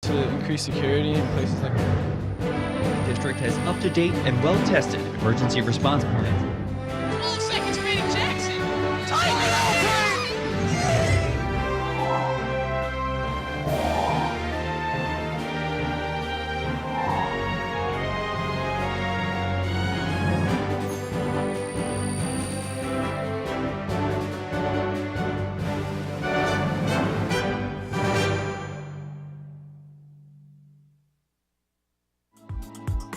to increase security in places like that. The district has up-to-date and well-tested emergency response plans. 12 seconds remaining, Jackson. Time it over!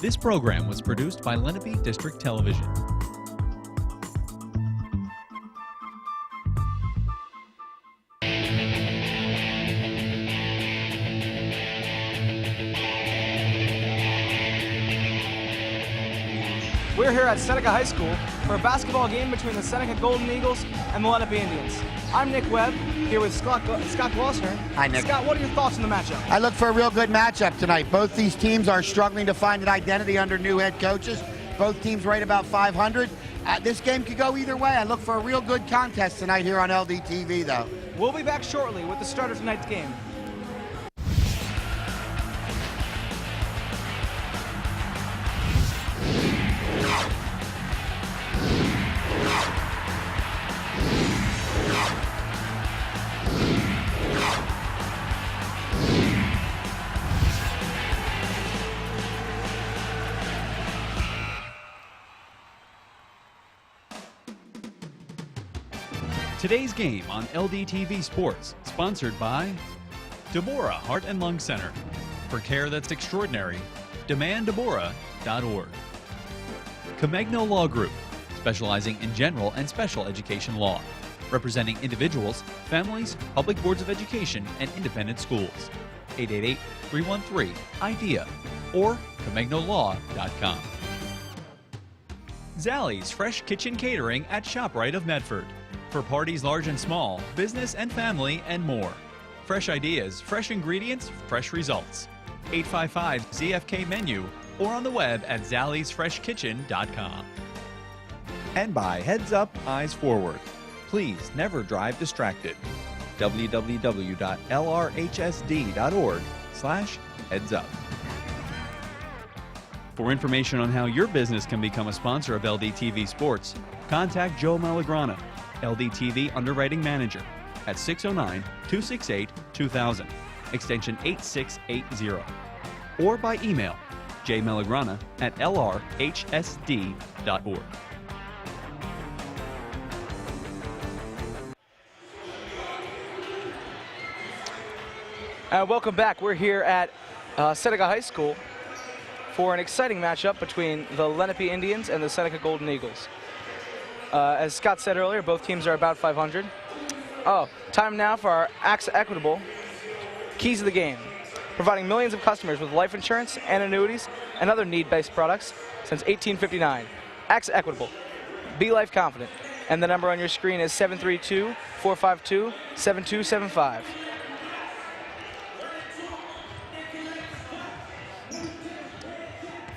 This program was produced by Lenape District Television. We're here at Seneca High School for a basketball game between the Seneca Golden Eagles and the Lenape Indians. I'm Nick Webb, here with Scott Glossner. Hi, Nick. Scott, what are your thoughts on the matchup? I look for a real good matchup tonight. Both these teams are struggling to find an identity under new head coaches. Both teams right about 500. This game could go either way. I look for a real good contest tonight here on LDTV, though. We'll be back shortly with the start of tonight's game. Today's game on LDTV Sports, sponsored by Deborah Heart and Lung Center. For care that's extraordinary, demanddeborah.org. Comegno Law Group, specializing in general and special education law, representing individuals, families, public boards of education, and independent schools. 888-313-IDEA or ComegnoLaw.com. Zallie's Fresh Kitchen Catering at ShopRite of Medford. For parties large and small, business and family, and more. Fresh ideas, fresh ingredients, fresh results. 855-ZFK menu or on the web at zalliesfreshkitchen.com. And by Heads Up, Eyes Forward. Please never drive distracted. www.lrhsd.org/headsup. For information on how your business can become a sponsor of LDTV Sports, contact Joe Malagrana, LDTV Underwriting Manager, at 609-268-2000, extension 8680, or by email jmalagrana@lrhsd.org. Welcome back. We're here at Seneca High School for an exciting matchup between the Lenape Indians and the Seneca Golden Eagles. As Scott said earlier, both teams are about 500. Time now for our AXA Equitable Keys of the Game, providing millions of customers with life insurance and annuities and other need-based products since 1859. AXA Equitable. Be life confident. And the number on your screen is 732-452-7275.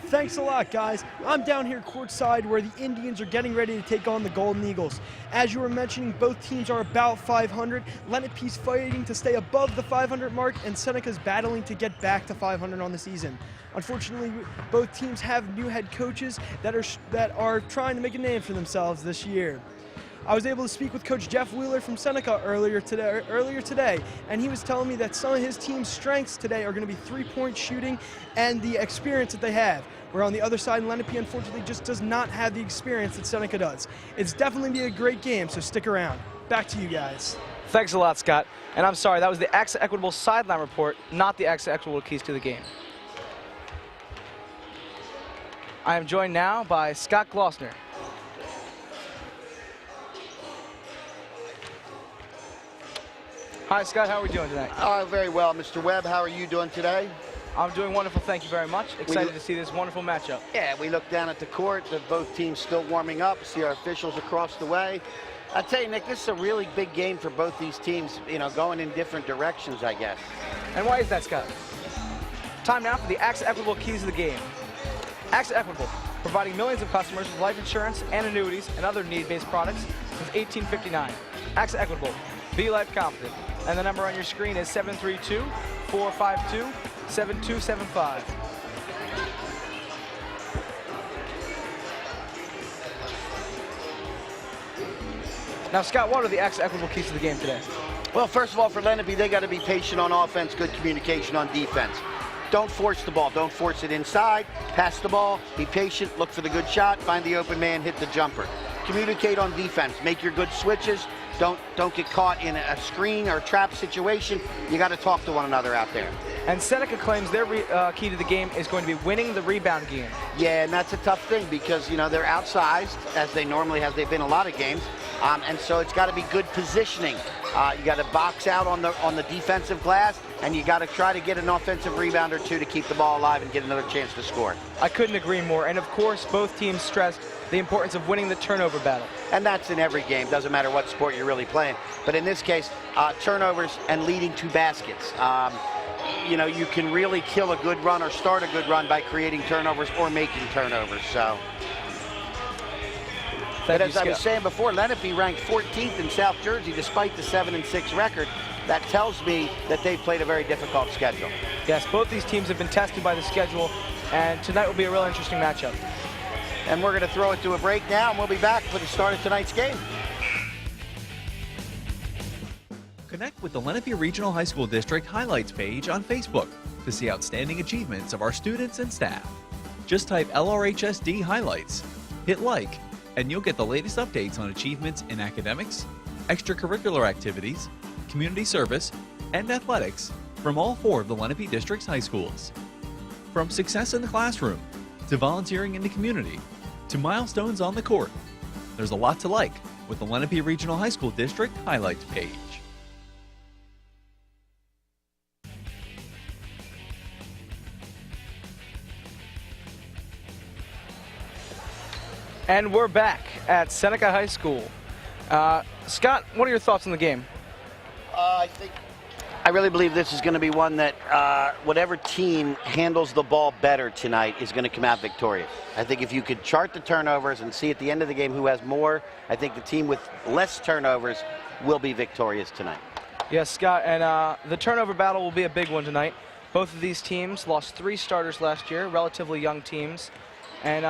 Thanks a lot, guys. I'm down here courtside where the Indians are getting ready to take on the Golden Eagles. As you were mentioning, both teams are about 500. Lenape's fighting to stay above the 500 mark, and Seneca's battling to get back to 500 on the season. Unfortunately, both teams have new head coaches that are trying to make a name for themselves this year. I was able to speak with Coach Jeff Wheeler from Seneca earlier today, and he was telling me that some of his team's strengths today are going to be three-point shooting and the experience that they have. Where on the other side, Lenape unfortunately just does not have the experience that Seneca does. It's definitely be a great game, so stick around. Back to you guys. Thanks a lot, Scott. And I'm sorry, that was the AXA Equitable sideline report, not the AXA Equitable Keys to the Game. I am joined now by Scott Glossner. Hi, Scott. How are we doing tonight? Very well, Mr. Webb. How are you doing today? I'm doing wonderful. Thank you very much. Excited to see this wonderful matchup. Yeah, we look down at the court. Both teams still warming up. See our officials across the way. I tell you, Nick, this is a really big game for both these teams, going in different directions, I guess. And why is that, Scott? Time now for the AXA Equitable Keys of the Game. AXA Equitable, providing millions of customers with life insurance and annuities and other need-based products since 1859. AXA Equitable, be life confident. And the number on your screen is 732-452 7-2, 7-5. Now, Scott, what are the equitable keys to the game today? Well, first of all, for Lenape, they got to be patient on offense, good communication on defense. Don't force the ball. Don't force it inside. Pass the ball. Be patient. Look for the good shot. Find the open man. Hit the jumper. Communicate on defense. Make your good switches. Don't get caught in a screen or trap situation. You got to talk to one another out there. And Seneca claims their key to the game is going to be winning the rebound game. Yeah, and that's a tough thing because, you know, they're outsized, as they normally have. They've been a lot of games. And so it's got to be good positioning. You got to box out on the defensive glass, and you got to try to get an offensive rebound or two to keep the ball alive and get another chance to score. I couldn't agree more. And of course, both teams stressed the importance of winning the turnover battle. And that's in every game. Doesn't matter what sport you're really playing. But in this case, turnovers and leading to baskets. You know, you can really kill a good run or start a good run by creating turnovers or making turnovers. So. But as I was saying before, Lenape ranked 14th in South Jersey despite the 7-6 record. That tells me that they've played a very difficult schedule. Yes, both these teams have been tested by the schedule, and tonight will be a real interesting matchup. And we're going to throw it to a break now, and we'll be back for the start of tonight's game. Connect with the Lenape Regional High School District highlights page on Facebook to see outstanding achievements of our students and staff. Just type LRHSD highlights, hit like, and you'll get the latest updates on achievements in academics, extracurricular activities, community service, and athletics from all 4 of the Lenape District's high schools. From success in the classroom, to volunteering in the community, to milestones on the court, there's a lot to like with the Lenape Regional High School District highlights page. And we're back at Seneca High School. Scott, what are your thoughts on the game? I really believe this is going to be one that whatever team handles the ball better tonight is going to come out victorious. I think if you could chart the turnovers and see at the end of the game who has more, I think the team with less turnovers will be victorious tonight. Yes, Scott, and the turnover battle will be a big one tonight. Both of these teams lost 3 starters last year, relatively young teams. And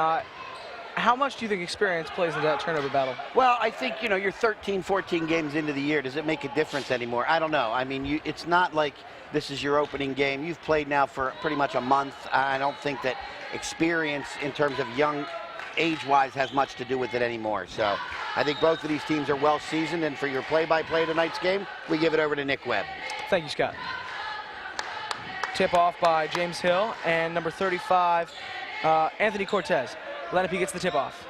how much do you think experience plays into that turnover battle? Well, I think, you know, you're 13, 14 games into the year. Does it make a difference anymore? I don't know. I mean, it's not like this is your opening game. You've played now for pretty much a month. I don't think that experience in terms of young age-wise has much to do with it anymore. So I think both of these teams are well seasoned, and for your play-by-play tonight's game, we give it over to Nick Webb. Thank you, Scott. Tip off by James Hill and number 35, Anthony Cortez. Lenape gets the tip off.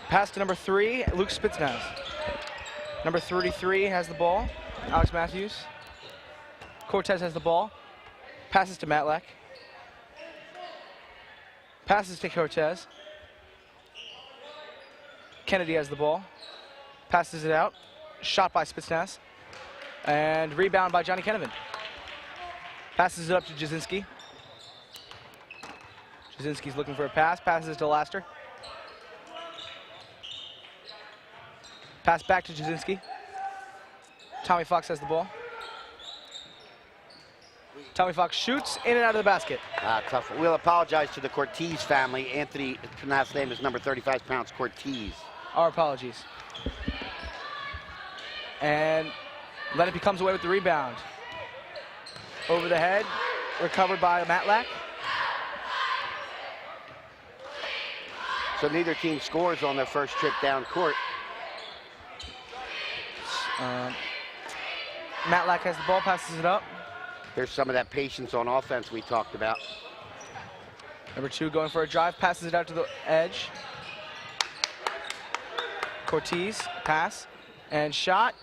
Pass to number 3, Luke Spitznaz. Number 33 has the ball, Alex Matthews. Cortez has the ball. Passes to Matlack. Passes to Cortez. Kennedy has the ball. Passes it out. Shot by Spitznaz. And rebound by Johnny Kennevan. Passes it up to Jasinski. Jasinski's looking for a pass. Passes to Laster. Pass back to Jasinski. Tommy Fox has the ball. Tommy Fox shoots in and out of the basket. Tough. We'll apologize to the Cortez family. Anthony, last name is number 35, pronounced Cortez. Our apologies. And Lenape comes away with the rebound. Over the head, recovered by Matlack. So neither team scores on their first trip down court. Matlack has the ball, passes it up. There's some of that patience on offense we talked about. Number 2 going for a drive, passes it out to the edge. Cortez, pass, and shot.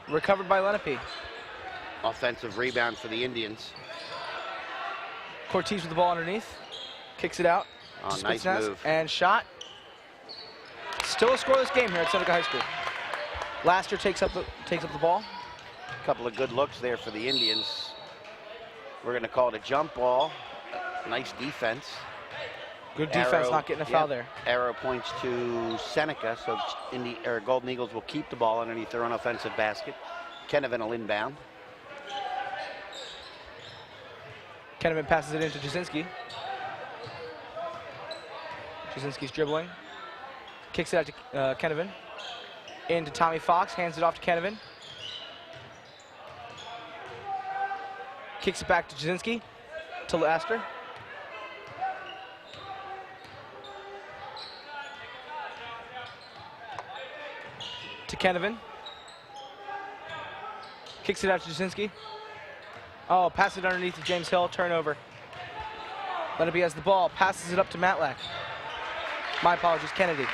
Recovered by Lenape. Offensive rebound for the Indians. Cortez with the ball underneath. Kicks it out. Oh, nice move. And shot. Still a scoreless game here at Seneca High School. Laster takes up the ball. A couple of good looks there for the Indians. We're going to call it a jump ball. Nice defense. Good defense, not getting a foul there. Arrow points to Seneca, so Golden Eagles will keep the ball underneath their own offensive basket. Kennevan will inbound. Kenneman passes it into Jasinski. Jasinski's dribbling. Kicks it out to Kenneman. Into Tommy Fox, hands it off to Kenneman. Kicks it back to Jasinski, to Laster. To Kenneman. Kicks it out to Jasinski. Oh, pass it underneath to James Hill, turnover. Lenape has the ball, passes it up to Matlack. My apologies, Kennedy.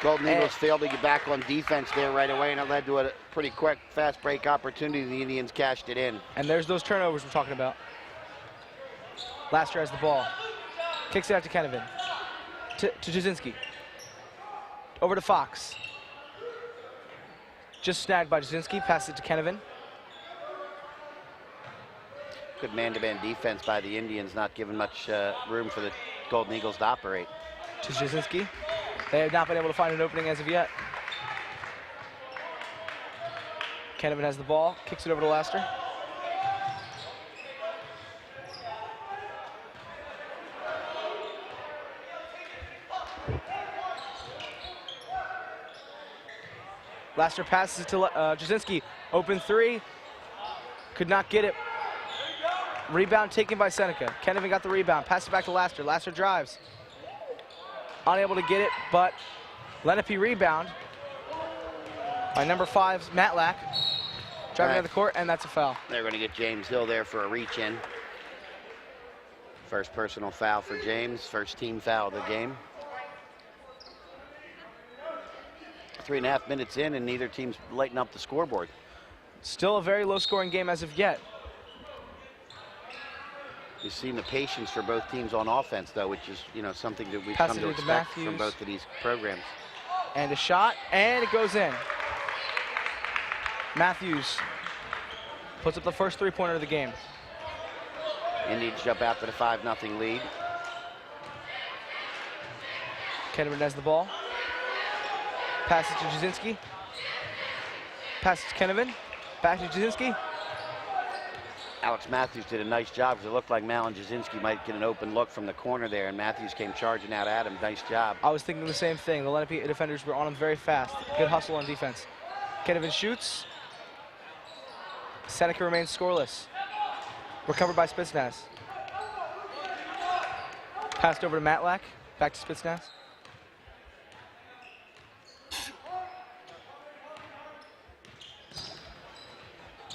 Golden Eagles failed to get back on defense there right away, and it led to a pretty quick, fast break opportunity. The Indians cashed it in. And there's those turnovers we're talking about. Laster has the ball. Kicks it out to Kenneman. To Jasinski. Over to Fox. Just snagged by Jasinski, passes it to Kenneman. Good man-to-man defense by the Indians, not giving much room for the Golden Eagles to operate. To Jasinski. They have not been able to find an opening as of yet. Kenneman has the ball, kicks it over to Laster. Laster passes it to Jasinski. Open three. Could not get it. Rebound taken by Seneca. Kenneman got the rebound. Pass it back to Laster. Laster drives. Unable to get it, but Lenape rebound by number 5's Matlack. Driving down the court, and that's a foul. They're going to get James Hill there for a reach-in. First personal foul for James. First team foul of the game. 3.5 minutes in, and neither team's lighting up the scoreboard. Still a very low-scoring game as of yet. You've seen the patience for both teams on offense, though, which is, you know, something that we've come to expect from both of these programs. And a shot, and it goes in. Matthews puts up the first three-pointer of the game. Indians jump out to the 5-0 lead. Kenneman has the ball. Passes to Jasinski. Passes to Kenneman. Back to Jasinski. Alex Matthews did a nice job because it looked like Malin Jasinski might get an open look from the corner there, and Matthews came charging out at him. Nice job. I was thinking the same thing. The Lenape defenders were on him very fast. Good hustle on defense. Kenneman shoots. Seneca remains scoreless. Recovered by Spitsnaz. Passed over to Matlack. Back to Spitsnaz.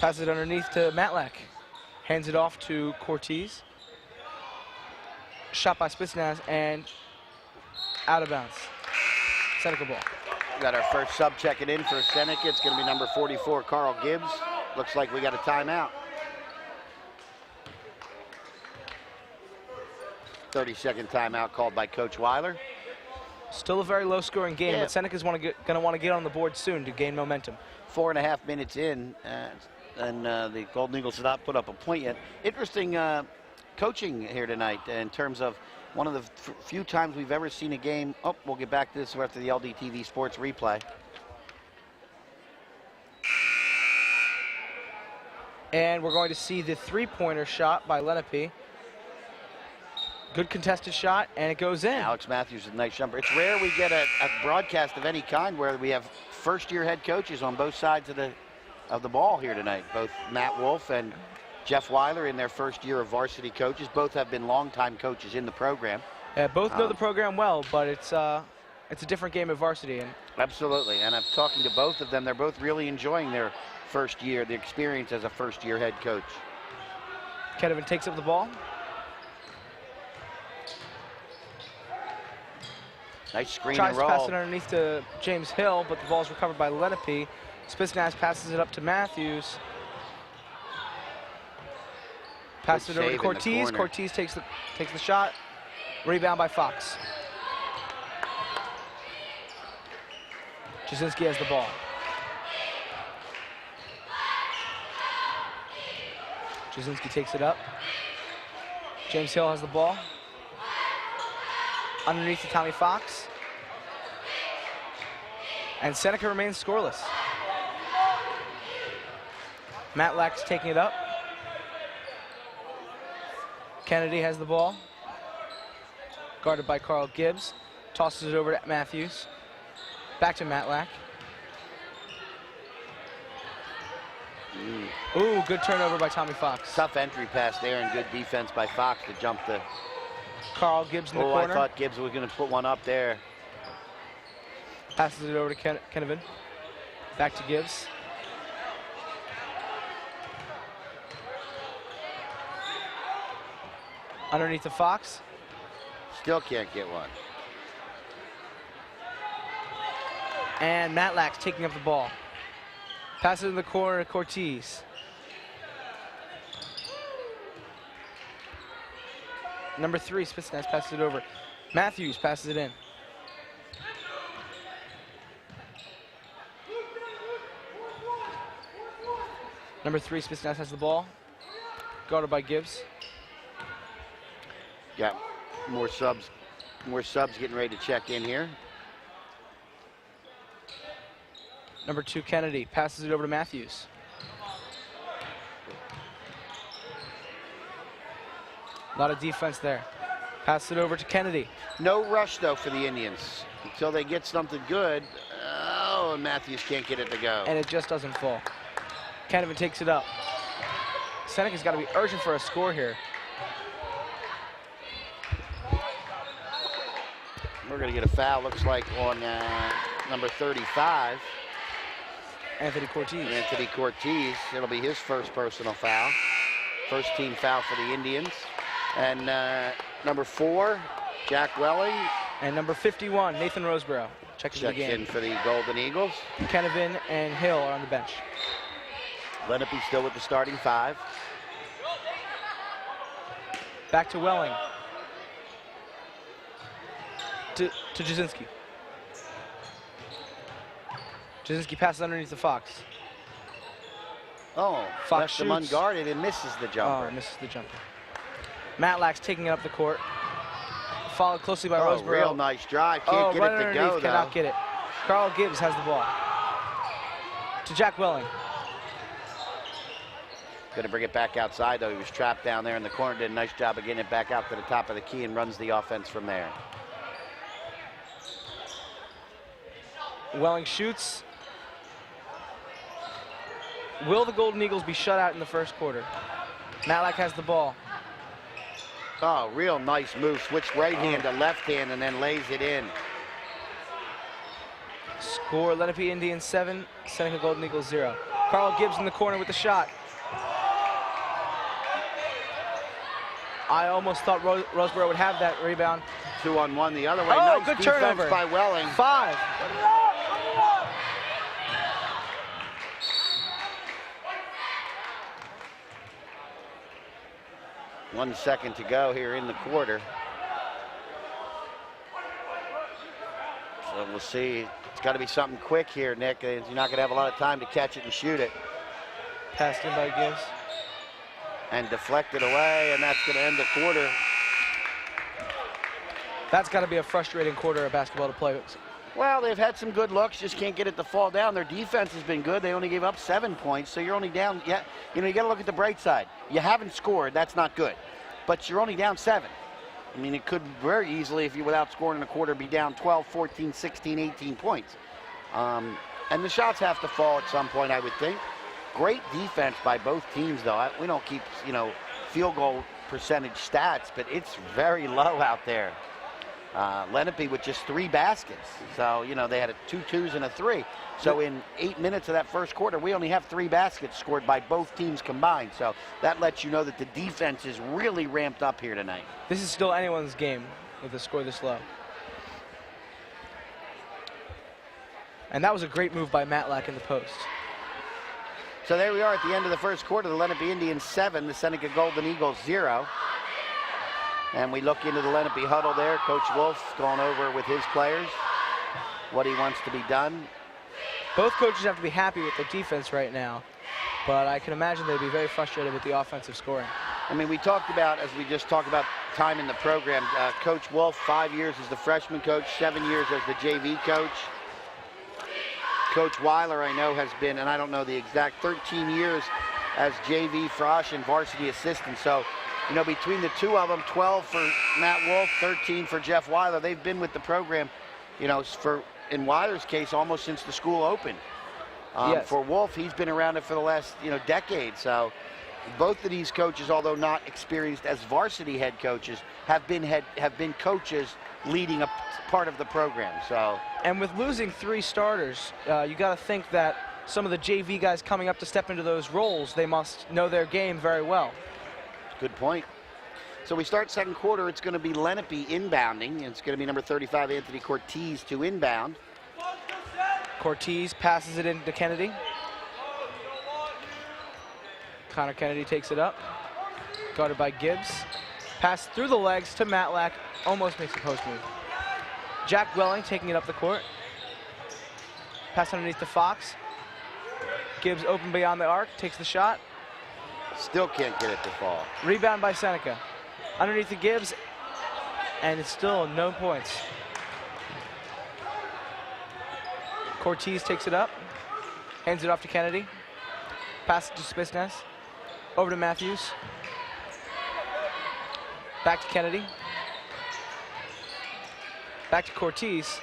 Passes it underneath to Matlack. Hands it off to Cortez. Shot by Spitsnaz and out of bounds. Seneca ball. Got our first sub checking in for Seneca. It's going to be number 44, Carl Gibbs. Looks like we got a timeout. 30-second timeout called by Coach Weiler. Still a very low-scoring game, Yeah. but Seneca's going to want to get on the board soon to gain momentum. 4.5 minutes in, and the Golden Eagles have not put up a point yet. Interesting coaching here tonight in terms of one of the few times we've ever seen a game. Oh, we'll get back to this after the LDTV Sports replay. And we're going to see the three-pointer shot by Lenape. Good contested shot, and it goes in. Alex Matthews with a nice jumper. It's rare we get a broadcast of any kind where we have first-year head coaches on both sides of the ball here tonight. Both Matt Wolf and Jeff Weiler in their first year of varsity coaches. Both have been longtime coaches in the program. Yeah, both know the program well, but it's a different game of varsity. And absolutely, and I'm talking to both of them. They're both really enjoying their first year, the experience as a first-year head coach. Kenneman takes up the ball. Nice screen Tries and to roll. pass it underneath to James Hill, but the ball's recovered by Lenape. Spitsnaz passes it up to Matthews. Passes it over to Cortez. Cortez takes the shot. Rebound by Fox. Jasinski has the ball. Jasinski takes it up. James Hill has the ball. Underneath to Tommy Fox. And Seneca remains scoreless. Matlack's taking it up. Kennedy has the ball. Guarded by Carl Gibbs. Tosses it over to Matthews. Back to Matlack. Ooh, good turnover by Tommy Fox. Tough entry pass there and good defense by Fox to jump the... Carl Gibbs in the Oh, corner. I thought Gibbs was going to put one up there. Passes it over to Kenevin. Back to Gibbs. Underneath to Fox. Still can't get one. And Matlack's taking up the ball. Passes it in the corner to Cortez. Number 3, Spitsnaz passes it over. Matthews passes it in. Number 3, Spitsnaz has the ball. Guarded by Gibbs. Got more subs getting ready to check in here. Number 2, Kennedy passes it over to Matthews. A lot of defense there. Pass it over to Kennedy. No rush, though, for the Indians. Until they get something good. Oh, and Matthews can't get it to go. And it just doesn't fall. Kenevin takes it up. Seneca's got to be urgent for a score here. We're going to get a foul, looks like, on number 35. Anthony Cortez. Anthony Cortez. It'll be his first personal foul. First team foul for the Indians. And number 4, Jack Welling. And number 51, Nathan Roseborough. Checks Checks the game. in for the Golden Eagles. Kenevin and Hill are on the bench. Lenape still with the starting 5. Back to Welling. To Jasinski. Jasinski passes underneath the Fox. Oh, Fox left him shoots. unguarded and misses the jumper. Oh, misses the jumper. Matlack's taking it up the court. Followed closely by Oh, Roseborough. real nice drive. Can't get right it to underneath, go, cannot though. get it. Carl Gibbs has the ball. To Jack Welling. Going to bring it back outside, though. He was trapped down there in the corner. Did a nice job of getting it back out to the top of the key and runs the offense from there. Welling shoots. Will the Golden Eagles be shut out in the first quarter? Matlack has the ball. Oh, real nice move. Switched right hand to left hand and then lays it in. Score, Lenape Indians 7, Seneca Golden Eagles 0. Carl Gibbs in the corner with the shot. I almost thought Roseborough would have that rebound. 2-on-1 the other way. Oh, Nice good defense turnover. by Welling. 5. One second to go here in the quarter. So we'll see. It's got to be something quick here, Nick. You're not going to have a lot of time to catch it and shoot it. Passed in by Gibbs. And deflected away, and that's going to end the quarter. That's got to be a frustrating quarter of basketball to play. Well, they've had some good looks, just can't get it to fall down. Their defense has been good. They only gave up 7 points, so you're only down. Yeah, you know, you got to look at the bright side. You haven't scored, that's not good. But you're only down 7. I mean, it could very easily, if you without scoring in a quarter, be down 12, 14, 16, 18 points. And the shots have to fall at some point, I would think. Great defense by both teams, though. We don't keep, you know, field goal percentage stats, but it's very low out there. Lenape with just 3 baskets. So, you know, they had 2 twos and a 3. So in 8 minutes of that first quarter, we only have 3 baskets scored by both teams combined. So that lets you know that the defense is really ramped up here tonight. This is still anyone's game with a score this low. And that was a great move by Matlack in the post. So there we are at the end of the first quarter. The Lenape Indians 7, the Seneca Golden Eagles 0. And we look into the Lenape huddle there. Coach Wolf going over with his players what he wants to be done. Both coaches have to be happy with their defense right now, but I can imagine they'd be very frustrated with the offensive scoring. I mean, we talked about, as we just talked about time in the program, Coach Wolf, 5 years as the freshman coach, 7 years as the JV coach. Coach Weiler, I know, has been, and I don't know the exact, 13 years as JV, Frosh, and varsity assistant. So You know, between the two of them, 12 for Matt Wolf, 13 for Jeff Weiler. They've been with the program, you know, in Weiler's case, almost since the school opened. Yes. For Wolf, he's been around it for the last, you know, decade. So both of these coaches, although not experienced as varsity head coaches, have been coaches leading a part of the program. So, and with losing 3 starters, you got to think that some of the JV guys coming up to step into those roles, they must know their game very well. good point. So we start second quarter. It's going to be Lenape inbounding. It's going to be number 35, Anthony Cortez, to inbound. Cortez passes it into Kennedy. Connor Kennedy takes it up. Guarded by Gibbs. Pass through the legs to Matlack. Almost makes a post move. Jack Welling taking it up the court. Pass underneath to Fox. Gibbs open beyond the arc. Takes the shot. Still can't get it to fall. Rebound by Seneca. Underneath the Gibbs. And it's still no points. Cortez takes it up. Hands it off to Kennedy. Pass it to Spitsness. Over to Matthews. Back to Kennedy. Back to Cortez.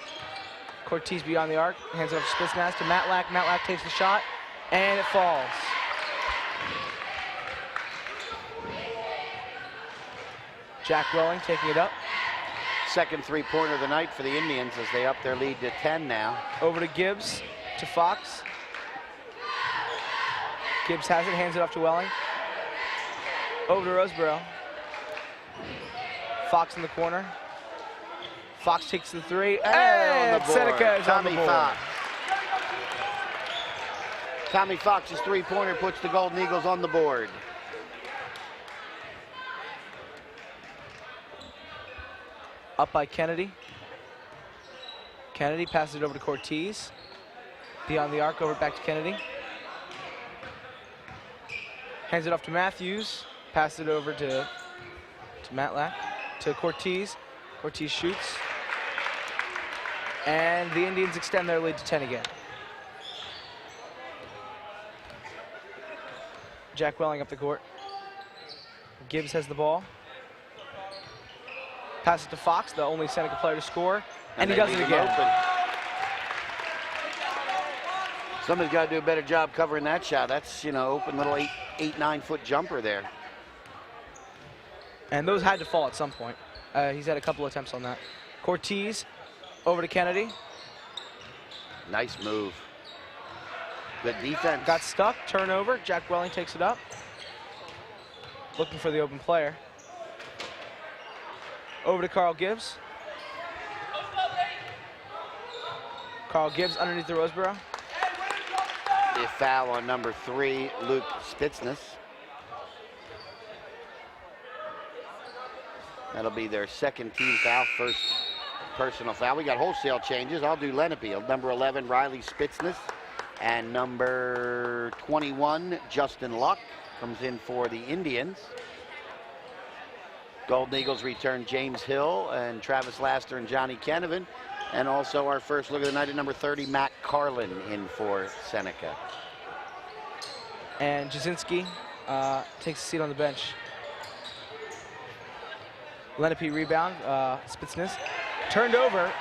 Cortez beyond the arc. Hands it off to Spitsnaz to Matlack. Matlack takes the shot. And it falls. Jack Welling taking it up. Second three-pointer of the night for the Indians as they up their lead to 10 now. Over to Gibbs, to Fox. Gibbs has it, hands it off to Welling. Over to Roseborough. Fox in the corner. Fox takes the three, and Seneca is on the board. Fox. Tommy Fox's three-pointer puts the Golden Eagles on the board. Up by Kennedy. Kennedy passes it over to Cortez. Beyond the arc, over back to Kennedy. Hands it off to Matthews. Passes it over to Matlack. To Cortez. Cortez shoots. And the Indians extend their lead to 10 again. Jack Welling up the court. Gibbs has the ball. Pass it to Fox, the only Seneca player to score, and he does it again. Somebody's got to do a better job covering that shot. That's, you know, open little 9-foot jumper there. And those had to fall at some point. He's had a couple attempts on that. Cortez over to Kennedy. Nice move. Good defense. Got stuck, turnover. Jack Welling takes it up. Looking for the open player. Over to Carl Gibbs. Carl Gibbs underneath the Roseborough. A foul on number 3, Luke Spitsness. That'll be their second team foul, first personal foul. We got wholesale changes. I'll do Lenape. Number 11, Riley Spitsness. And number 21, Justin Luck, comes in for the Indians. Golden Eagles return James Hill and Travis Laster and Johnny Canavan. And also our first look of the night at number 30, Matt Carlin, in for Seneca. And Jasinski takes a seat on the bench. Lenape rebound, Spitsness. Turned over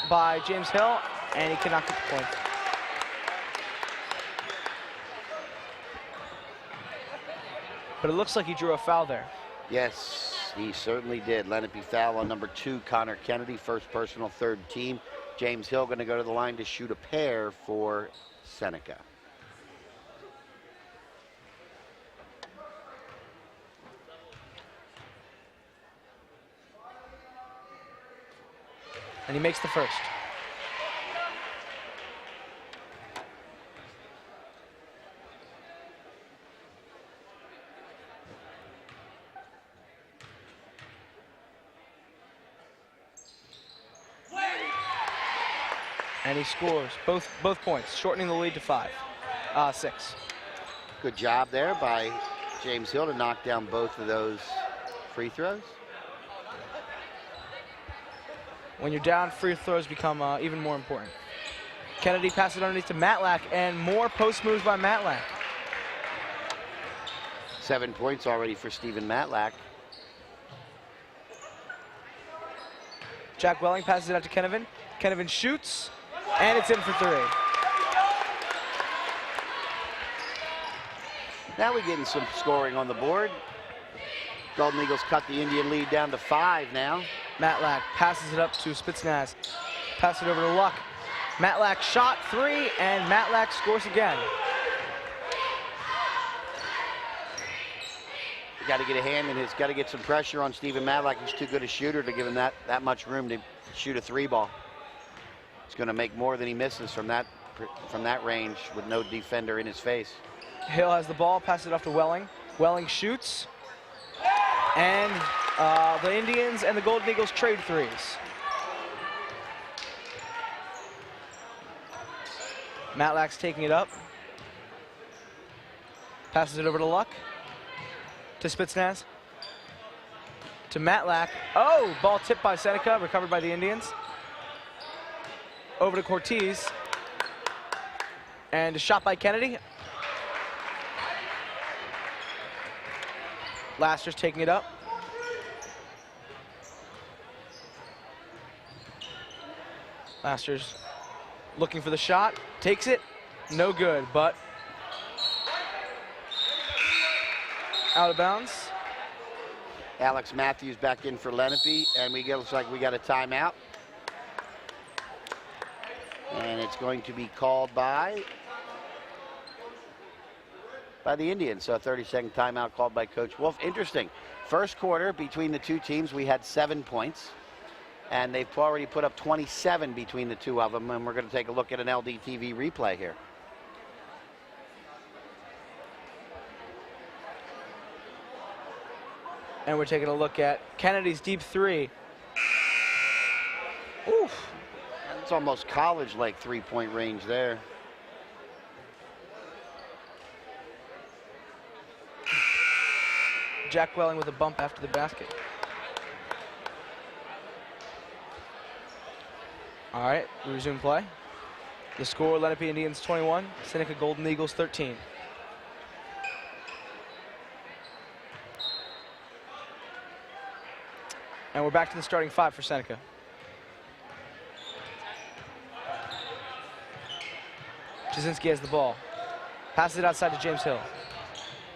by James Hill, and he cannot get the point. But it looks like he drew a foul there. Yes, he certainly did. Lenape foul on number 2, Connor Kennedy, first personal, third team. James Hill going to go to the line to shoot a pair for Seneca. And he makes the first. And he scores both points, shortening the lead to 6. Good job there by James Hill to knock down both of those free throws. When you're down, free throws become even more important. Kennedy passes it underneath to Matlack, and more post moves by Matlack. 7 points already for Stephen Matlack. Jack Welling passes it out to Kennevan. Kennevan shoots, and it's in for 3. Now we're getting some scoring on the board. Golden Eagles cut the Indian lead down to 5 now. Matlack passes it up to Spitznaz. Pass it over to Luck. Matlack shot 3, and Matlack scores again. You got to get a hand in his, got to get some pressure on Stephen Matlack. He's too good a shooter to give him that much room to shoot a 3 ball. He's going to make more than he misses from that range with no defender in his face. Hill has the ball, passes it off to Welling. Welling shoots, and the Indians and the Golden Eagles trade 3s. Matlack's taking it up. Passes it over to Luck. To Spitznaz. To Matlack. Oh, ball tipped by Seneca, recovered by the Indians. Over to Cortez. And a shot by Kennedy. Laster's taking it up. Laster's looking for the shot. Takes it. No good, but out of bounds. Alex Matthews back in for Lenape, and looks like we got a timeout. And it's going to be called by the Indians. So a 30-second timeout called by Coach Wolf. Interesting. First quarter between the two teams, we had 7 points. And they've already put up 27 between the two of them. And we're going to take a look at an LDTV replay here. And we're taking a look at Kennedy's deep 3. Oof. It's almost college-like 3-point range there. Jack Welling with a bump after the basket. All right, we resume play. The score, Lenape Indians 21, Seneca Golden Eagles 13. And we're back to the starting 5 for Seneca. Jasinski has the ball. Passes it outside to James Hill.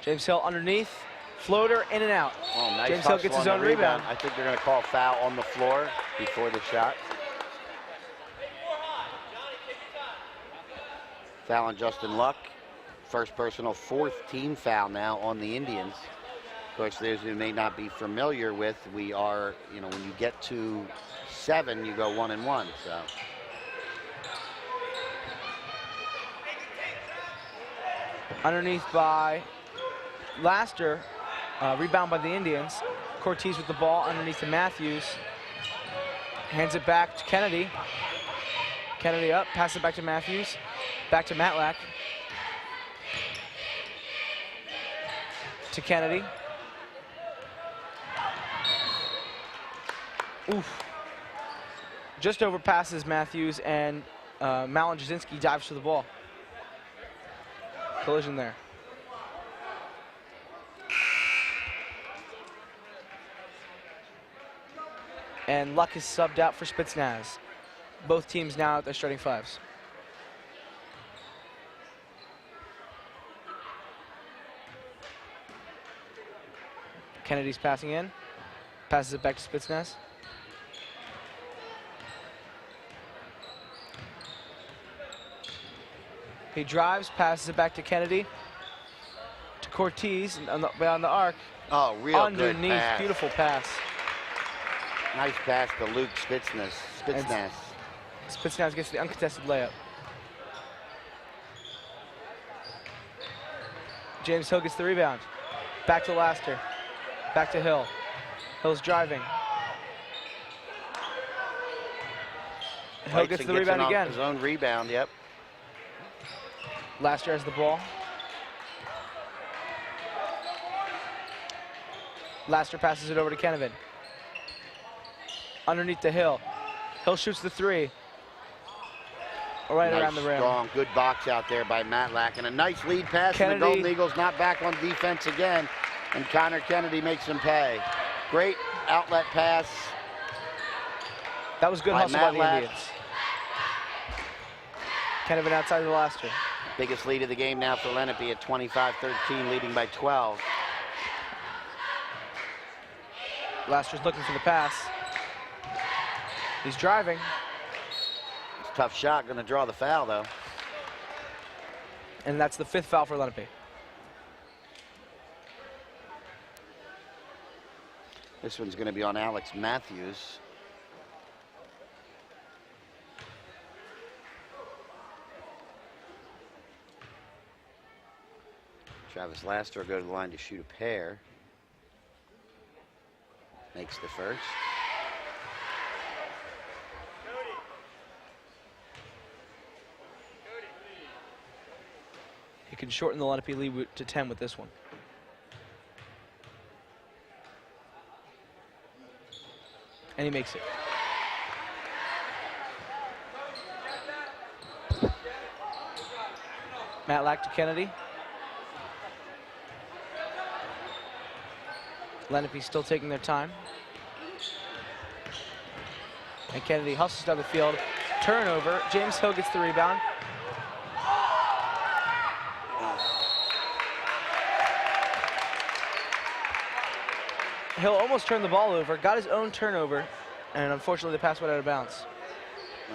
James Hill underneath. Floater in and out. Oh, nice James Hill gets his own rebound. I think they're going to call foul on the floor before the shot. Foul on Justin Luck. First personal, 4th team foul now on the Indians. Of course, those who may not be familiar with, we are, when you get to 7, you go 1 and 1. So. Underneath by Laster, rebound by the Indians. Cortez with the ball underneath to Matthews. Hands it back to Kennedy. Kennedy up, pass it back to Matthews. Back to Matlack. To Kennedy. Oof. Just overpasses Matthews, and Malin Jasinski dives for the ball. Collision there. And Luck is subbed out for Spitznaz. Both teams now at their starting 5s. Kennedy's passing in. Passes it back to Spitznaz. He drives, passes it back to Kennedy. To Cortez on the arc. Oh, real underneath, good pass. Beautiful pass. Nice pass to Luke Spitznaz. Spitznaz gets the uncontested layup. James Hill gets the rebound. Back to Laster. Back to Hill. Hill's driving. Hill gets the rebound again. His own rebound, yep. Laster has the ball. Laster passes it over to Kennevan. Underneath to Hill. Hill shoots the 3. Right nice, around the rim. Strong, good box out there by Matlack. And a nice lead pass. Kennedy. And the Golden Eagles not back on defense again. And Connor Kennedy makes him pay. Great outlet pass. That was good by hustle by the Matlack. Indians. Kennevan outside the Laster. Biggest lead of the game now for Lenape at 25-13, leading by 12. Laster's looking for the pass. He's driving. It's a tough shot, going to draw the foul though. And that's the 5th foul for Lenape. This one's going to be on Alex Matthews. Travis Laster will go to the line to shoot a pair. Makes the first. He can shorten the Lenape lead to 10 with this one. And he makes it. Matlack to Kennedy. Lenape still taking their time. And Kennedy hustles down the field. Turnover. James Hill gets the rebound. Hill almost turned the ball over, got his own turnover, and unfortunately the pass went out of bounds.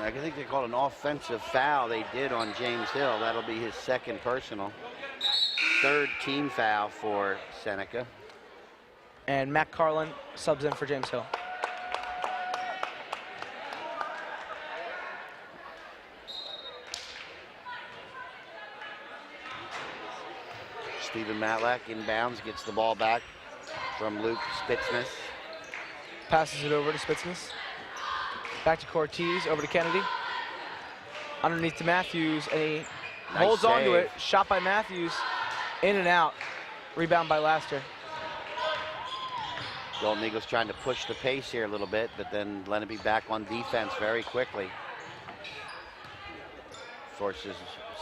I think they called an offensive foul. They did on James Hill. That'll be his 2nd personal. 3rd team foul for Seneca. And Matt Carlin subs in for James Hill. Stephen Matlack inbounds, gets the ball back from Luke Spitsness. Passes it over to Spitsness. Back to Cortez, over to Kennedy. Underneath to Matthews, and he holds on to it. Shot by Matthews, in and out. Rebound by Laster. Golden Eagles trying to push the pace here a little bit, but then Lenape back on defense very quickly. Forces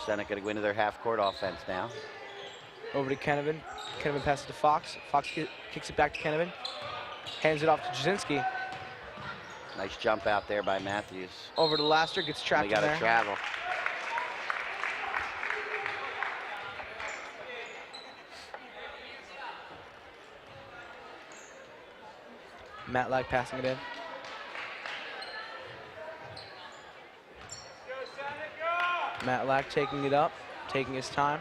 Seneca to go into their half-court offense now. Over to Kennevan. Kennevan passes to Fox. Fox kicks it back to Kennevan. Hands it off to Jasinski. Nice jump out there by Matthews. Over to Laster, gets trapped We got in there. to travel. Matlack passing it in. Matlack taking it up, taking his time.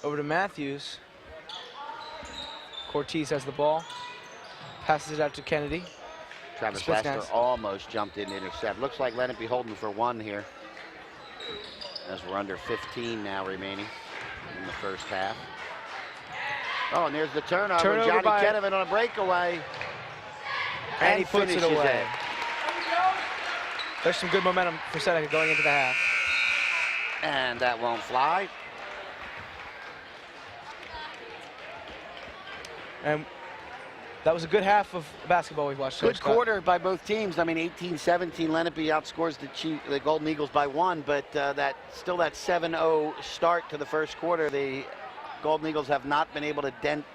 Over to Matthews. Cortez has the ball. Passes it out to Kennedy. Travis Spitz Laster guys. almost jumped in to intercept. Looks like Lenape holding for 1 here, as we're under 15 now remaining in the first half. Oh, and there's the turnover. Turnover Johnny by- Kennevan on a breakaway. And he puts it finishes away. There's some good momentum for Seneca going into the half. And that won't fly. And that was a good half of basketball we've watched. Good Scott. quarter by both teams. I mean, 18-17, Lenape outscores the Golden Eagles by 1, but that 7-0 start to the first quarter. The Golden Eagles have not been able to dent.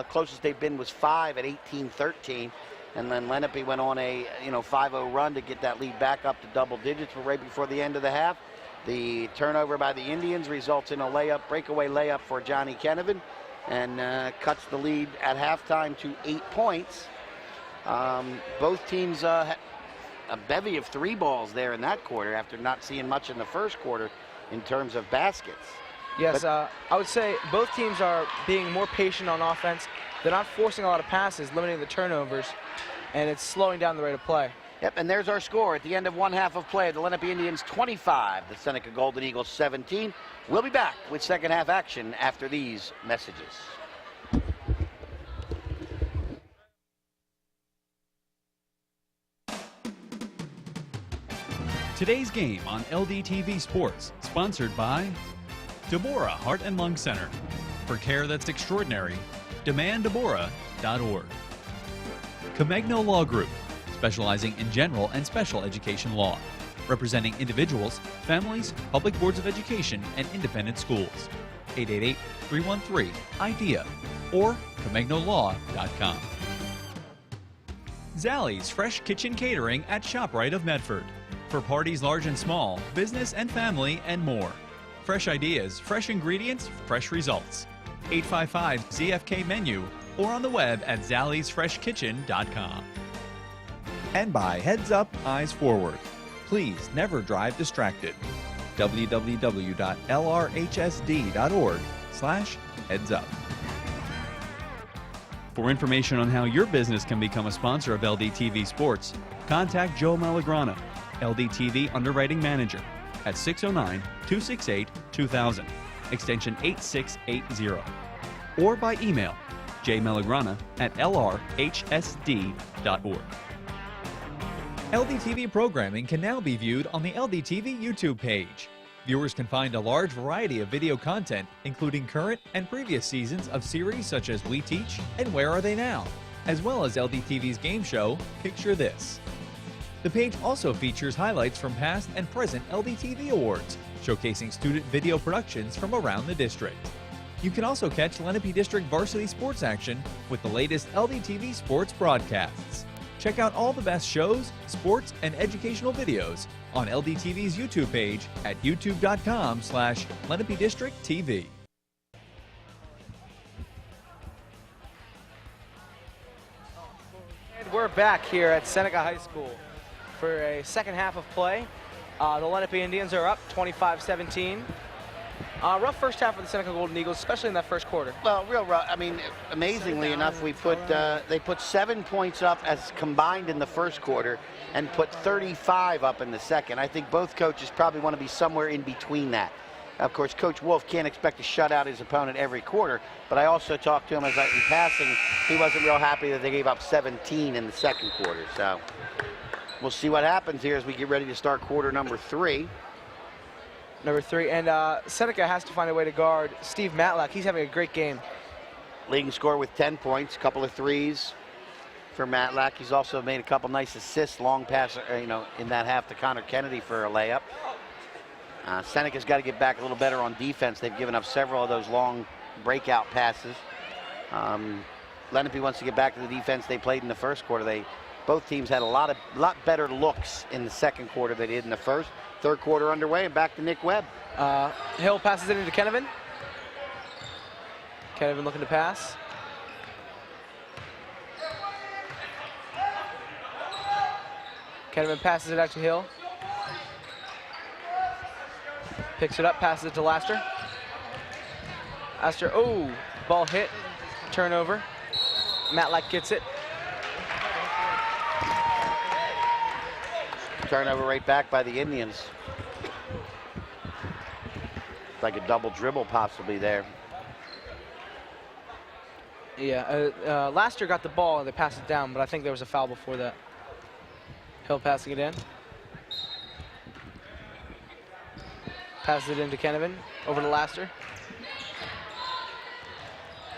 Closest they've been was 5 at 18-13, and then Lenape went on a 5-0 run to get that lead back up to double digits. But right before the end of the half, the turnover by the Indians results in a breakaway layup for Johnny Kennevan, and cuts the lead at halftime to 8 points. Both teams a bevy of 3 balls there in that quarter after not seeing much in the first quarter in terms of baskets. Yes, I would say both teams are being more patient on offense. They're not forcing a lot of passes, limiting the turnovers, and it's slowing down the rate of play. Yep, and there's our score at the end of 1 half of play. The Lenape Indians 25, the Seneca Golden Eagles 17. We'll be back with second half action after these messages. Today's game on LDTV Sports, sponsored by Deborah Heart and Lung Center. For care that's extraordinary, demanddeborah.org. Comegno Law Group, specializing in general and special education law, representing individuals, families, public boards of education, and independent schools. 888-313-IDEA. or comegnololaw.com. Zallie's Fresh Kitchen Catering at ShopRite of Medford. For parties large and small, business and family, and more. Fresh ideas, fresh ingredients, fresh results. 855-ZFK menu or on the web at zalliesfreshkitchen.com. And by Heads Up, Eyes Forward. Please never drive distracted. www.lrhsd.org/headsup. For information on how your business can become a sponsor of LDTV Sports, contact Joe Malagrana, LDTV Underwriting Manager, at 609-268-2000, extension 8680, or by email jmalagrana@lrhsd.org. LDTV programming can now be viewed on the LDTV YouTube page. Viewers can find a large variety of video content, including current and previous seasons of series such as We Teach and Where Are They Now, as well as LDTV's game show, Picture This. The page also features highlights from past and present LDTV awards, showcasing student video productions from around the district. You can also catch Lenape District varsity sports action with the latest LDTV sports broadcasts. Check out all the best shows, sports, and educational videos on LDTV's YouTube page at youtube.com/Lenape District TV. And we're back here at Seneca High School for a second half of play. The Lenape Indians are up 25-17. Rough first half for the Seneca Golden Eagles, especially in that first quarter. Well, real rough. I mean, amazingly enough, they put 7 points up as combined in the first quarter and put 35 up in the second. I think both coaches probably want to be somewhere in between that. Of course, Coach Wolf can't expect to shut out his opponent every quarter, but I also talked to him in passing. He wasn't real happy that they gave up 17 in the second quarter. So we'll see what happens here as we get ready to start quarter number 3. Number 3, and Seneca has to find a way to guard Steve Matlack. He's having a great game. Leading scorer with 10 points, a couple of threes for Matlack. He's also made a couple nice assists, long pass, in that half to Connor Kennedy for a layup. Seneca's got to get back a little better on defense. They've given up several of those long breakout passes. Lenape wants to get back to the defense they played in the first quarter. Both teams had a lot better looks in the second quarter than they did in the first. Third quarter underway, and back to Nick Webb. Hill passes it into Kennevan. Kennevan looking to pass. Kennevan passes it out to Hill. Picks it up, passes it to Laster. Laster, ball hit, turnover. Matlack gets it. Turnover right back by the Indians. Like a double dribble possibly there. Yeah, Laster got the ball and they passed it down, but I think there was a foul before that. Hill passing it in. Passes it into Kennevan, over to Laster.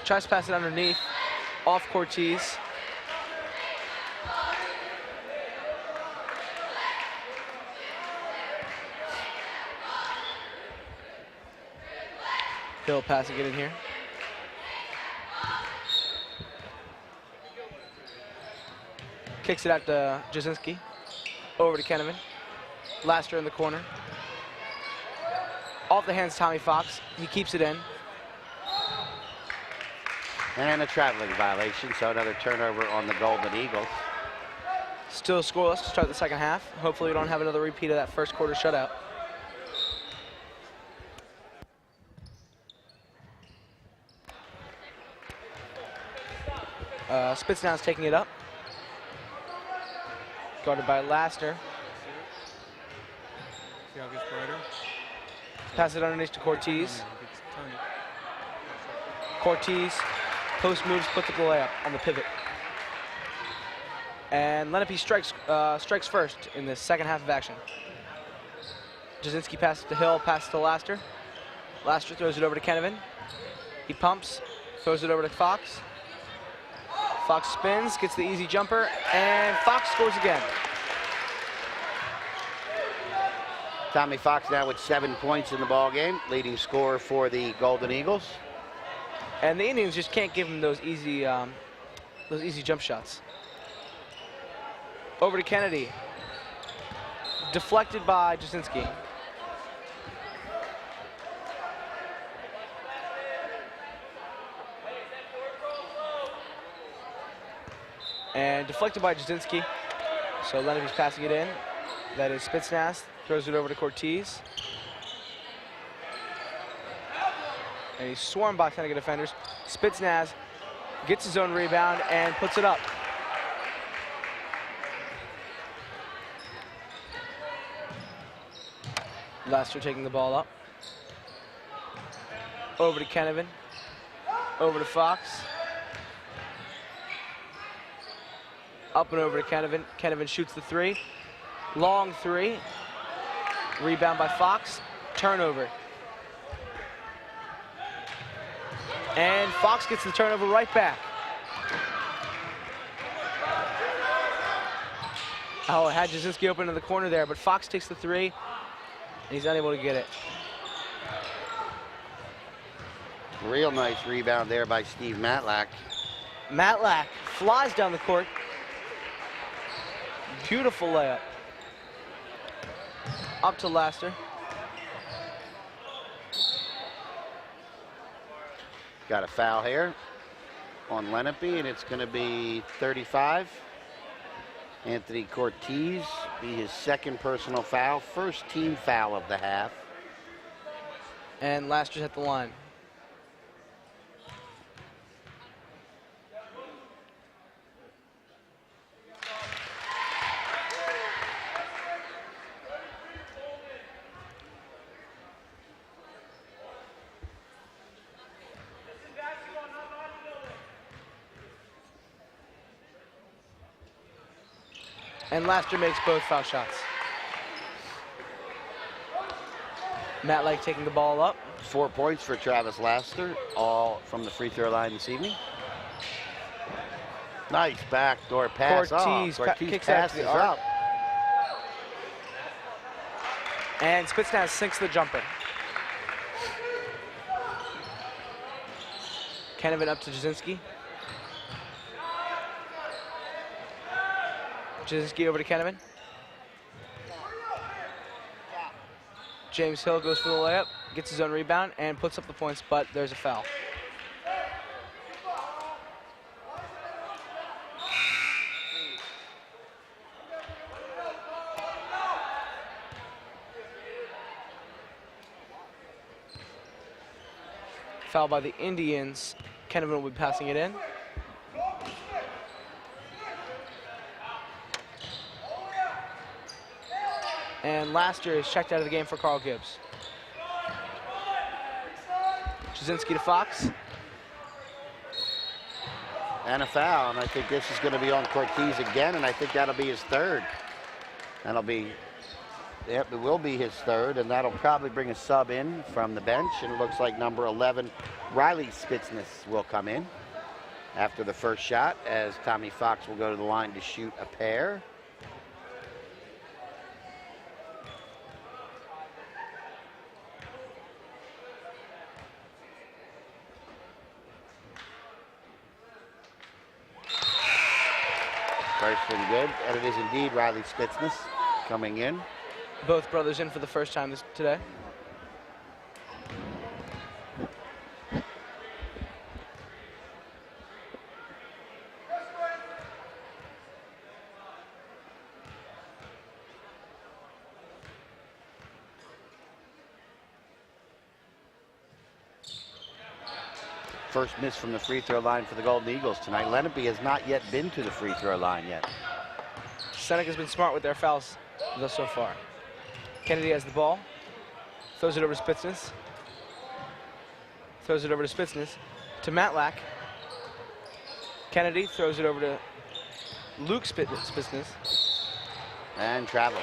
Tries to pass it underneath, off Cortez. Hill passing it in here. Kicks it out to Jasinski. Over to Kennevan. Laster in the corner. Off the hands, Tommy Fox. He keeps it in. And a traveling violation, so another turnover on the Golden Eagles. Still scoreless to start the second half. Hopefully we don't have another repeat of that first quarter shutout. Spitznow's taking it up. Guarded by Laster. See how it gets brighter? Pass it underneath to Cortez. Cortez, post moves, puts up the layup on the pivot. And Lenape strikes first in the second half of action. Jasinski passes to Hill, passes to Laster. Laster throws it over to Kennevan. He pumps, throws it over to Fox. Fox spins, gets the easy jumper, and Fox scores again. Tommy Fox now with 7 points in the ball game, leading scorer for the Golden Eagles. And the Indians just can't give him those easy jump shots. Over to Kennedy. Deflected by Jasinski. And deflected by Jasinski. So Lenape's passing it in. That is Spitsnaz. Throws it over to Cortez. And he's swarmed by Seneca defenders. Spitsnaz gets his own rebound and puts it up. Laster taking the ball up. Over to Kennevan. Over to Fox. Up and over to Kennevan. Kennevan shoots the three. Long three. Rebound by Fox. Turnover. And Fox gets the turnover right back. Oh, it had Jasinski open in the corner there, but Fox takes the three, and he's unable to get it. Real nice rebound there by Steve Matlack. Matlack flies down the court. Beautiful layup. Up to Laster. Got a foul here on Lenape, and it's going to be 35. Anthony Cortez be his second personal foul, first team foul of the half. And Laster's at the line. And Laster makes both foul shots. Matlack taking the ball up. 4 points for Travis Laster, all from the free throw line this evening. Nice backdoor pass. Cortez kicks out to the arc. up. And Spitsnaz sinks the jumper. Kennevan up to Jasinski. Jasinski over to Kennevan. James Hill goes for the layup, gets his own rebound, and puts up the points, but there's a foul. Foul by the Indians. Kennevan will be passing it in. And Laster is checked out of the game for Carl Gibbs. Jasinski to Fox. And a foul, and I think this is going to be on Cortez again, and I think that'll be his third. That'll be, yep, it will be his third, and that'll probably bring a sub in from the bench, and it looks like number 11, Riley Spitsnaz, will come in after the first shot, as Tommy Fox will go to the line to shoot a pair. First and good, and it is indeed Riley Spitsnaz coming in. Both brothers in for the first time today. First miss from the free throw line for the Golden Eagles tonight. Lenape has not yet been to the free throw line yet. Seneca's been smart with their fouls thus so far. Kennedy has the ball. Throws it over to Spitsnaz. Throws it over to Spitsnaz. To Matlack. Kennedy throws it over to Luke Spitsnaz. And travels.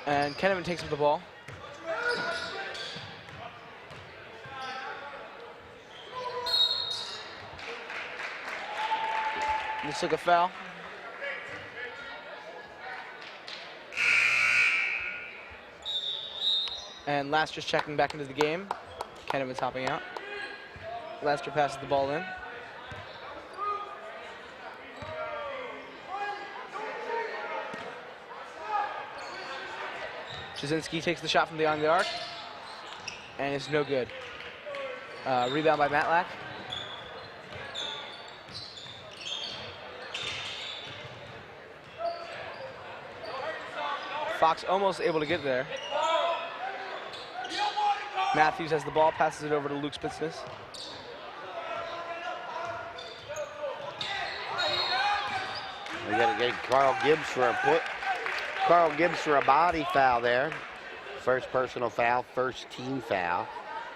And Kennevan takes up the ball. Looks like a foul. And Laster's checking back into the game. Kennevin's hopping out. Laster passes the ball in. Jasinski takes the shot from beyond the arc. And it's no good. Rebound by Matlack. Fox almost able to get there. Matthews has the ball, passes it over to Luke Spitsness. We got to get Carl Gibbs for a body foul there. First personal foul, first team foul.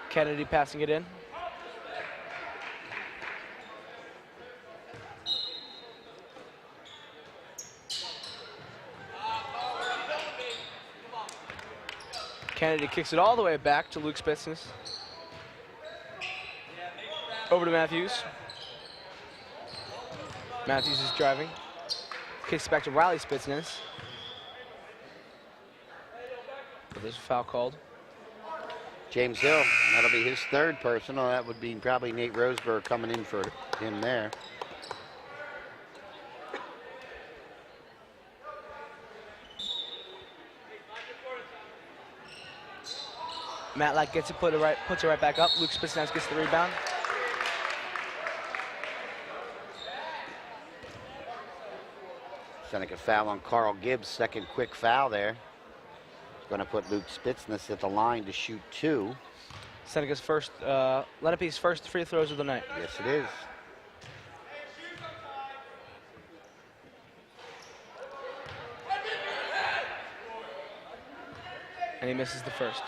Kennedy passing it in. Kennedy kicks it all the way back to Luke Spitsness. Over to Matthews. Matthews is driving. Kicks it back to Riley Spitsness. But there's a foul called. James Hill, that'll be his third personal. That would be probably Nate Roseberg coming in for him there. Matlack gets it, puts it right back up. Luke Spitsness gets the rebound. Seneca foul on Carl Gibbs, second quick foul there. Going to put Luke Spitsness at the line to shoot 2. Seneca's first, Lenape's first free throws of the night. Yes, it is. And he misses the first.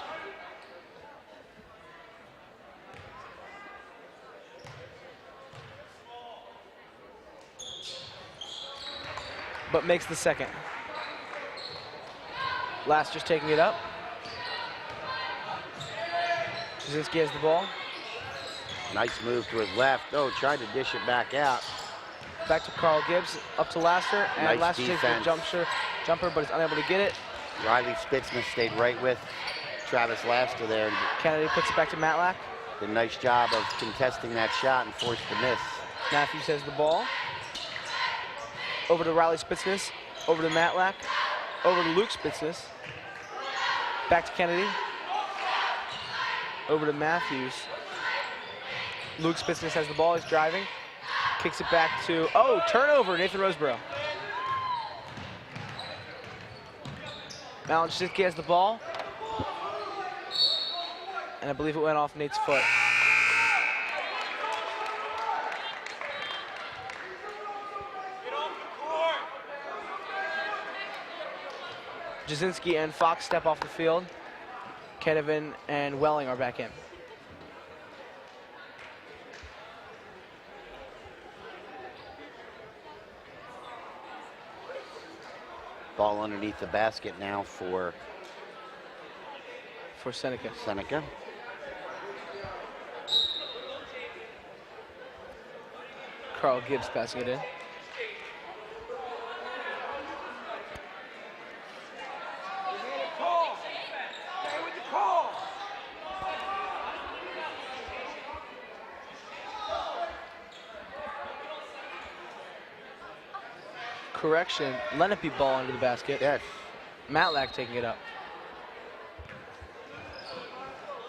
But makes the second. Laster's taking it up. Jasinski has the ball. Nice move to his left. Oh, tried to dish it back out. Back to Carl Gibbs, up to Laster. And Nice Laster takes the defense. jumper, but is unable to get it. Riley Spitsness stayed right with Travis Laster there. Kennedy puts it back to Matlack. Did a nice job of contesting that shot and forced the miss. Matthews has the ball. Over to Riley Spitsness. Over to Matlack. Over to Luke Spitsness. Back to Kennedy. Over to Matthews. Luke Spitsness has the ball. He's driving. Kicks it back to, oh, turnover, Nathan Roseborough. Malin Jasinski has the ball. And I believe it went off Nate's foot. Jasinski and Fox step off the field. Kennevan and Welling are back in. Ball underneath the basket now for Seneca. Seneca. Carl Gibbs passing it in. Correction, Lenape ball under the basket. Yes. Matlack taking it up.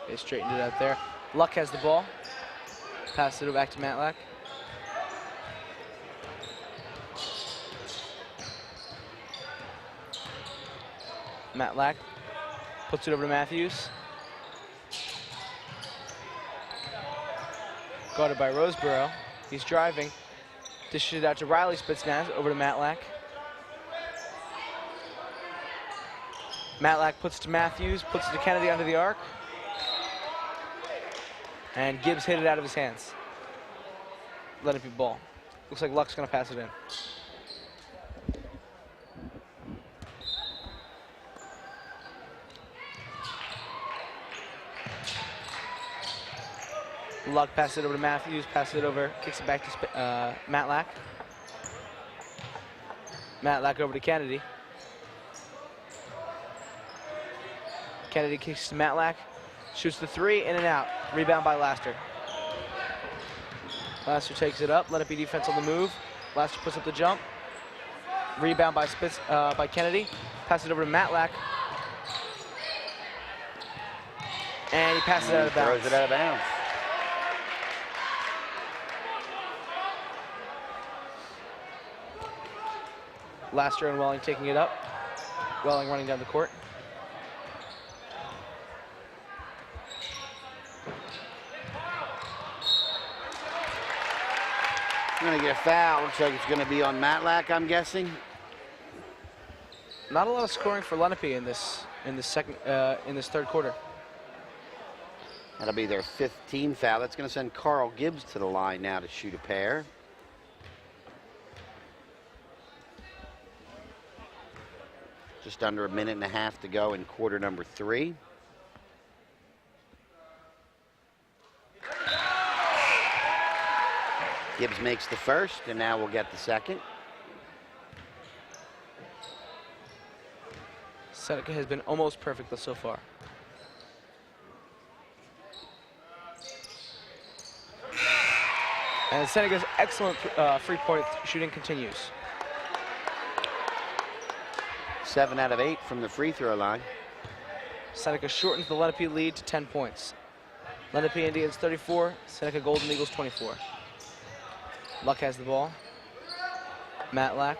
They straightened it out there. Luck has the ball. Pass it back to Matlack. Matlack puts it over to Matthews. Guarded by Roseborough. He's driving. Dishes it out to Riley Spitsnaz, over to Matlack. Matlack puts it to Matthews, puts it to Kennedy under the arc. And Gibbs hit it out of his hands. Let it be ball. Looks like Luck's gonna pass it in. Luck passes it over to Matthews, passes it over, kicks it back to Matlack. Matlack over to Kennedy. Kennedy kicks to Matlack. Shoots the three, in and out. Rebound by Laster. Laster takes it up. Lenape defense on the move. Laster puts up the jump. Rebound by Kennedy. Pass it over to Matlack. And he passes it out of bounds. Throws it out of bounds. Laster and Welling taking it up. Welling running down the court. Going to get a foul. Looks like it's going to be on Matlack, I'm guessing. Not a lot of scoring for Lenape in this third quarter. That'll be their 5th team foul. That's going to send Carl Gibbs to the line now to shoot a pair. Just under a minute and a half to go in quarter number 3. Gibbs makes the first, and now we'll get the second. Seneca has been almost perfect so far. And Seneca's excellent three-point shooting continues. 7 out of 8 from the free throw line. Seneca shortens the Lenape lead to 10 points. Lenape Indians 34, Seneca Golden Eagles 24. Luck has the ball. Matlack.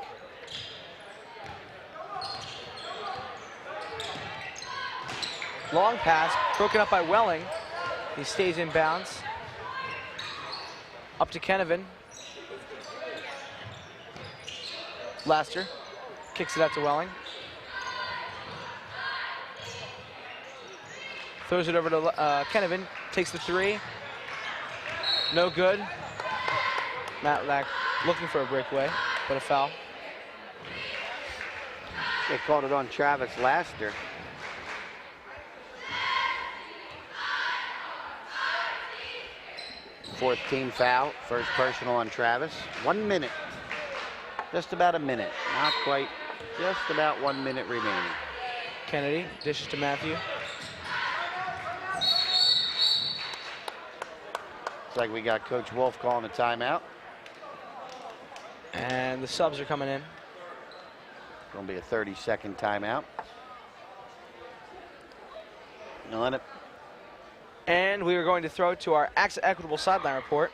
Long pass, broken up by Welling. He stays in bounds. Up to Kenevin. Laster kicks it out to Welling. Throws it over to Kenevin. Takes the three. No good. Matlack looking for a breakaway, but a foul. They called it on Travis Laster. Fourth team foul, first personal on Travis. 1 minute, just about a minute, not quite, just about 1 minute remaining. Kennedy dishes to Matthew. Looks like we got Coach Wolf calling a timeout. And the subs are coming in. Going to be a 30-second timeout. And we are going to throw to our AXA Equitable Sideline Report,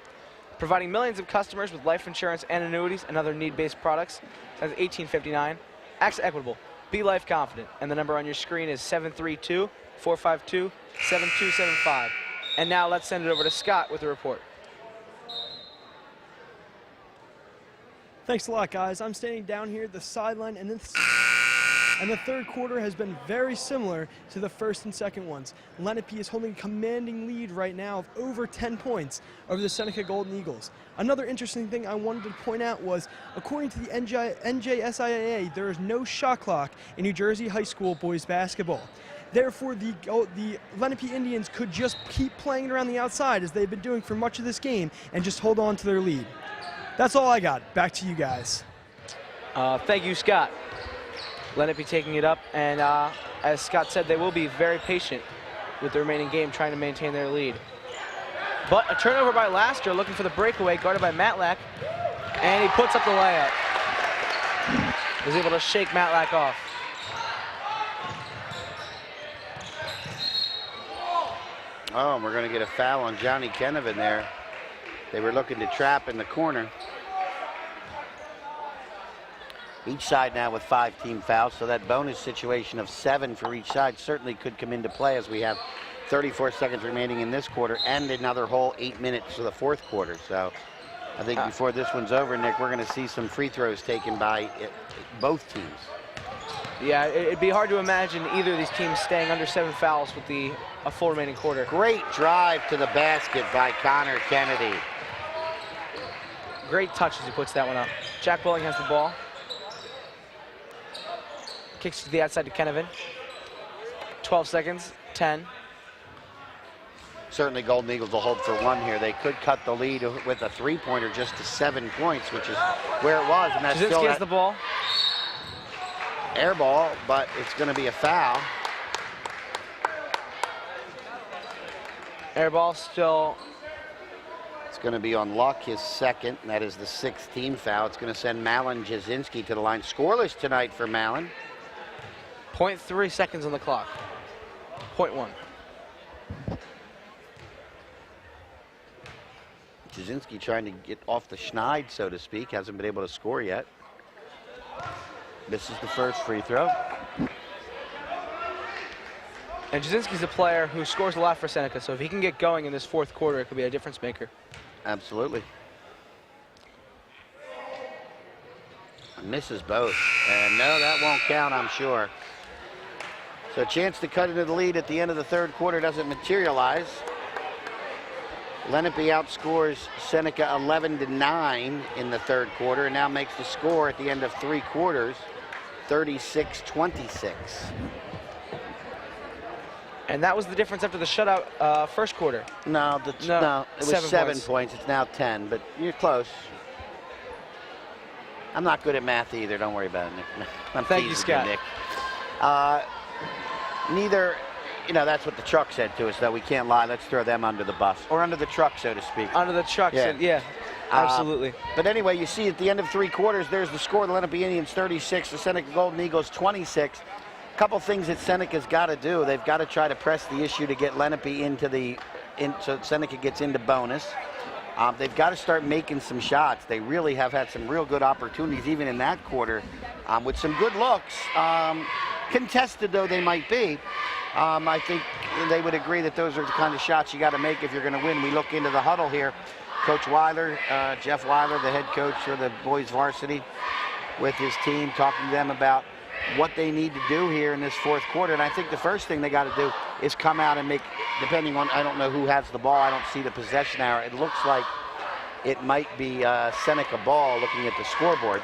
providing millions of customers with life insurance and annuities and other need-based products since 1859. AXA Equitable, be life confident. And the number on your screen is 732-452-7275. And now let's send it over to Scott with the report. Thanks a lot, guys. I'm standing down here at the sideline, and the third quarter has been very similar to the first and second ones. Lenape is holding a commanding lead right now of over 10 points over the Seneca Golden Eagles. Another interesting thing I wanted to point out was, according to the NJSIAA, there is no shot clock in New Jersey high school boys basketball. Therefore, the Lenape Indians could just keep playing it around the outside as they've been doing for much of this game and just hold on to their lead. That's all I got. Back to you guys. Thank you, Scott. Lenape taking it up, and as Scott said, they will be very patient with the remaining game, trying to maintain their lead. But a turnover by Laster, looking for the breakaway, guarded by Matlack, and he puts up the layup. Was able to shake Matlack off. Oh, and we're going to get a foul on Johnny Kenevin there. They were looking to trap in the corner. Each side now with 5 team fouls, so that bonus situation of 7 for each side certainly could come into play as we have 34 seconds remaining in this quarter and another whole 8 minutes for the fourth quarter. So I think before this one's over, Nick, we're going to see some free throws taken by both teams. Yeah, it'd be hard to imagine either of these teams staying under 7 fouls with a full remaining quarter. Great drive to the basket by Connor Kennedy. Great touch as he puts that one up. Jack Welling has the ball. Kicks to the outside to Kenevin. 12 seconds, 10. Certainly Golden Eagles will hold for 1 here. They could cut the lead with a 3-pointer just to 7 points, which is where it was. And that's Jasinski still has the ball. air ball, but it's going to be a foul. Air ball still. It's going to be on Luck, his second, and that is the 6th team foul. It's going to send Malin Jasinski to the line. Scoreless tonight for Malin. 0.3 seconds on the clock. 0.1. Jasinski trying to get off the schneid, so to speak. Hasn't been able to score yet. This is the first free throw. And Jasinski's a player who scores a lot for Seneca, so if he can get going in this 4th quarter, it could be a difference maker. Absolutely. Misses both. And no, that won't count, I'm sure. So a chance to cut into the lead at the end of the 3rd quarter doesn't materialize. Lenape outscores Seneca 11-9 in the 3rd quarter and now makes the score at the end of 3 quarters 36-26. And that was the difference after the shutout 1st quarter. No, it was 7 points. It's now 10, but you're close. I'm not good at math either. Don't worry about it, Nick. I'm Thank you, teasing Scott. Nick. Neither, that's what the truck said to us, though. We can't lie. Let's throw them under the bus. Or under the truck, so to speak. Under the truck, yeah. Absolutely. But anyway, you see at the end of 3 quarters, there's the score. The Lenape Indians 36, the Seneca Golden Eagles 26. Couple things that Seneca's got to do. They've got to try to press the issue to get Lenape so Seneca gets into bonus. They've got to start making some shots. They really have had some real good opportunities, even in that quarter, with some good looks. Contested though they might be, I think they would agree that those are the kind of shots you got to make if you're going to win. We look into the huddle here. Coach Weiler, Jeff Weiler, the head coach for the boys varsity, with his team, talking to them about what they need to do here in this 4th quarter. And I think the first thing they got to do is come out and make, depending on, I don't know who has the ball, I don't see the possession arrow. It looks like it might be Seneca ball looking at the scoreboard.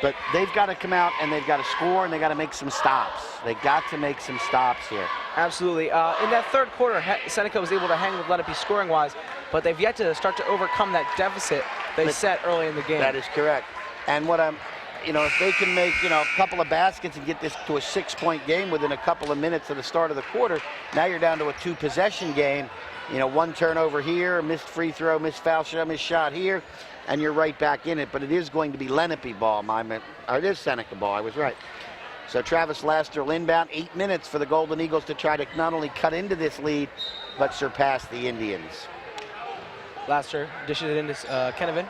But they've got to come out and they've got to score and they got to make some stops. They got to make some stops here. Absolutely. In that 3rd quarter, Seneca was able to hang with Lenape scoring-wise, but they've yet to start to overcome that deficit they set early in the game. That is correct. And what I'm, if they can make, a couple of baskets and get this to a 6-point game within a couple of minutes of the start of the quarter, now you're down to a 2-possession game. 1 turnover here, missed free throw, missed foul shot, missed shot here, and you're right back in it. But it is going to be Lenape ball. It is Seneca ball. I was right. So Travis Laster will inbound. 8 minutes for the Golden Eagles to try to not only cut into this lead, but surpass the Indians. Laster dishes it into Kennevan.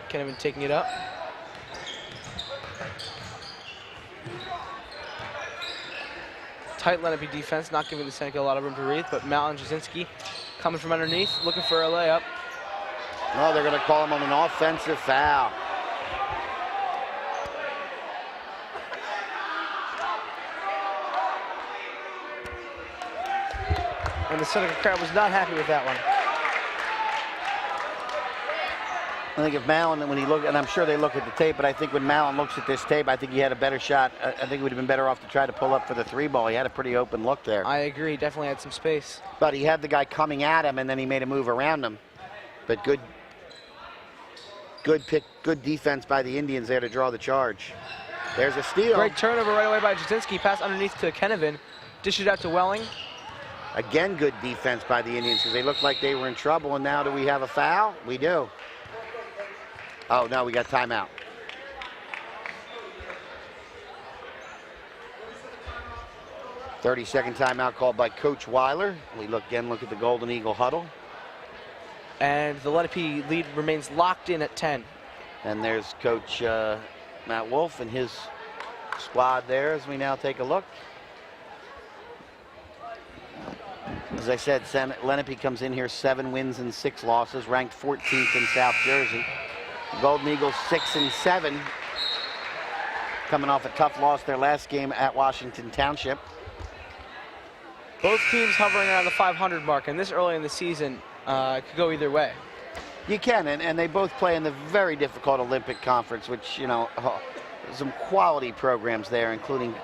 Kennevan taking it up. Tight Lenape defense, not giving the Seneca a lot of room to breathe, but Malin Jasinski coming from underneath, looking for a layup. Oh, they're going to call him on an offensive foul. And the Seneca crowd was not happy with that one. I think if Malin, when he looked, and I'm sure they look at the tape, but I think when Malin looks at this tape, I think he had a better shot. I think he would have been better off to try to pull up for the 3 ball. He had a pretty open look there. I agree, definitely had some space. But he had the guy coming at him, and then he made a move around him. But good defense by the Indians there to draw the charge. There's a steal. Great turnover right away by Jasinski. Pass underneath to Kennevan. Dishes out to Welling. Again, good defense by the Indians because they looked like they were in trouble. And now do we have a foul? We do. Oh, no, we got timeout. "30-second timeout called by Coach Weiler. We look at the Golden Eagle huddle. And the Lenape lead remains locked in at 10. And there's Coach Matt Wolf and his squad there as we now take a look. As I said, Lenape comes in here 7 wins and 6 losses, ranked 14th in South Jersey. Golden Eagles 6-7, coming off a tough loss their last game at Washington Township. Both teams hovering around the 500 mark, and this early in the season could go either way. You can, and they both play in the very difficult Olympic Conference, which, some quality programs there, including,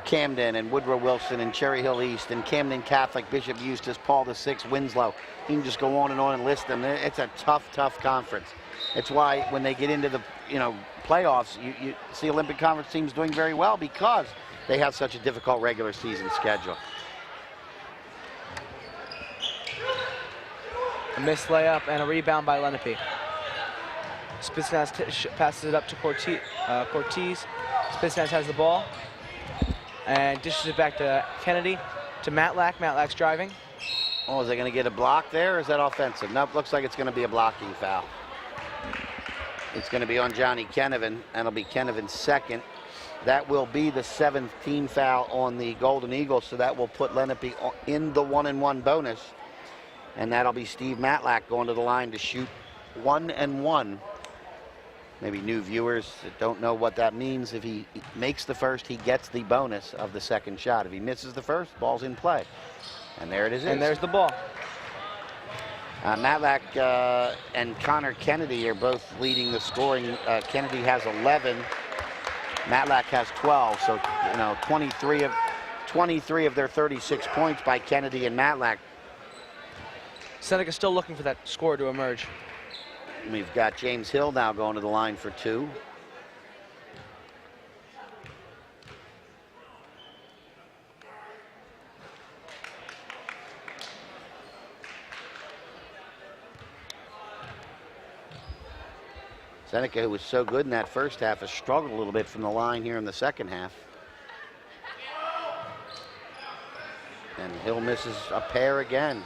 Camden and Woodrow Wilson and Cherry Hill East and Camden Catholic, Bishop Eustace, Paul VI, Winslow. You can just go on and list them. It's a tough, tough conference. It's why when they get into the playoffs, you see Olympic Conference teams doing very well because they have such a difficult regular season schedule. A missed layup and a rebound by Lenape. Spitsnaz passes it up to Cortez. Spitsnaz has the ball and dishes it back to Kennedy, to Matlack. Matlack's driving. Oh, is they going to get a block there, or is that offensive? Nope, looks like it's going to be a blocking foul. It's going to be on Johnny Kennevan, and it'll be Kennevan's second. That will be the 7th team foul on the Golden Eagles, so that will put Lenape in the 1-and-1 bonus. And that'll be Steve Matlack going to the line to shoot 1-and-1. Maybe new viewers that don't know what that means. If he makes the first, he gets the bonus of the second shot. If he misses the first, ball's in play. And there it is. And there's the ball. Matlack and Connor Kennedy are both leading the scoring. Kennedy has 11. Matlack has 12. So, 23 of their 36 points by Kennedy and Matlack. Seneca still looking for that score to emerge. We've got James Hill now going to the line for 2. Seneca, who was so good in that first half, has struggled a little bit from the line here in the second half. And Hill misses a pair again.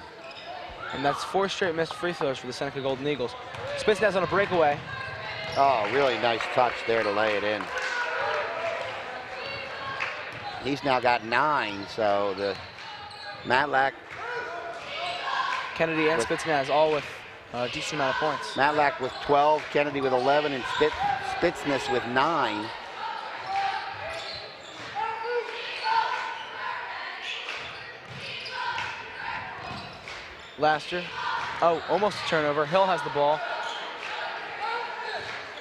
And that's 4 straight missed free throws for the Seneca Golden Eagles. Spitsnaz on a breakaway. Oh, really nice touch there to lay it in. He's now got 9, so the Matlack. Kennedy and Spitsnaz all with a decent amount of points. Matlack with 12, Kennedy with 11, and Spitsnaz with 9. Laster. Oh, almost a turnover. Hill has the ball.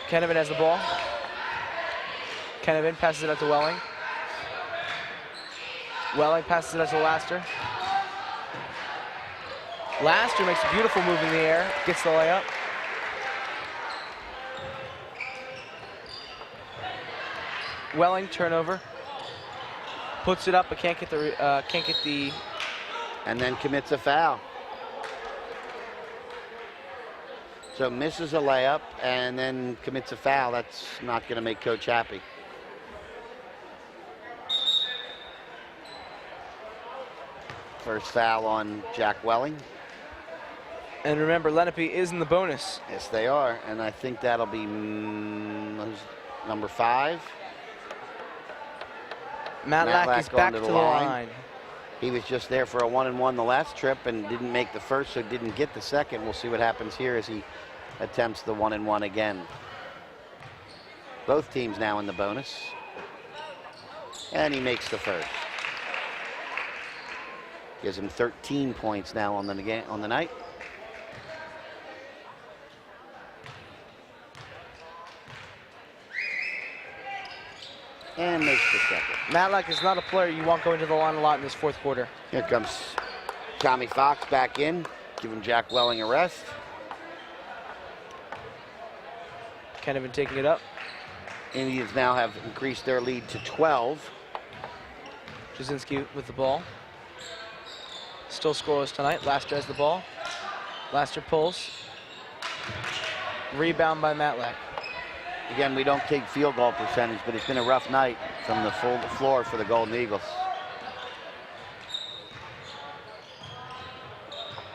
Kennevan has the ball. Kennevan passes it out to Welling. Welling passes it out to Laster. Laster makes a beautiful move in the air, gets the layup. Welling turnover. Puts it up, but can't get the. And then commits a foul. So misses a layup and then commits a foul. That's not going to make Coach happy. First foul on Jack Welling. And remember, Lenape is in the bonus. Yes, they are. And I think that'll be number 5. Matlack is back to the line. He was just there for a 1-and-1 the last trip and didn't make the first, so didn't get the second. We'll see what happens here as he attempts the 1-and-1 again. Both teams now in the bonus. And he makes the first. Gives him 13 points now on the night. And makes the second. Matlack is not a player you want going to the line a lot in this 4th quarter. Here comes Tommy Fox back in, giving Jack Welling a rest. Kennevan taking it up. Indians now have increased their lead to 12. Jasinski with the ball. Still scoreless tonight. Laster has the ball. Laster pulls. Rebound by Matlack. Again, we don't take field goal percentage, but it's been a rough night from the full floor for the Golden Eagles.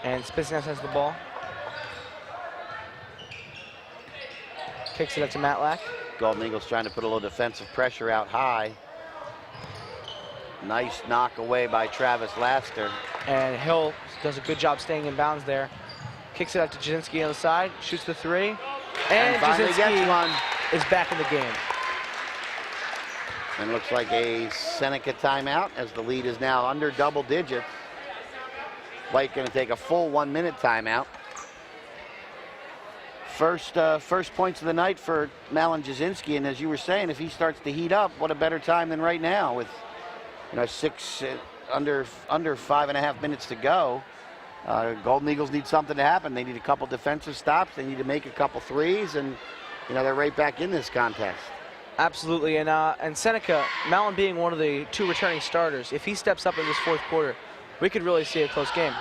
And Spitsnaz has the ball. Kicks it up to Matlack. Golden Eagles trying to put a little defensive pressure out high. Nice knock away by Travis Laster. And Hill does a good job staying in bounds there. Kicks it out to Jasinski on the side, shoots the 3. And finally gets one. Is back in the game. And looks like a Seneca timeout as the lead is now under double digits. White going to take a full 1-minute timeout. First points of the night for Malin Jasinski, and as you were saying, if he starts to heat up, what a better time than right now with under 5.5 minutes to go. Golden Eagles need something to happen. They need a couple defensive stops. They need to make a couple threes, and they're right back in this contest. Absolutely, and Seneca, Mallon being one of the 2 returning starters, if he steps up in this 4th quarter, we could really see a close game.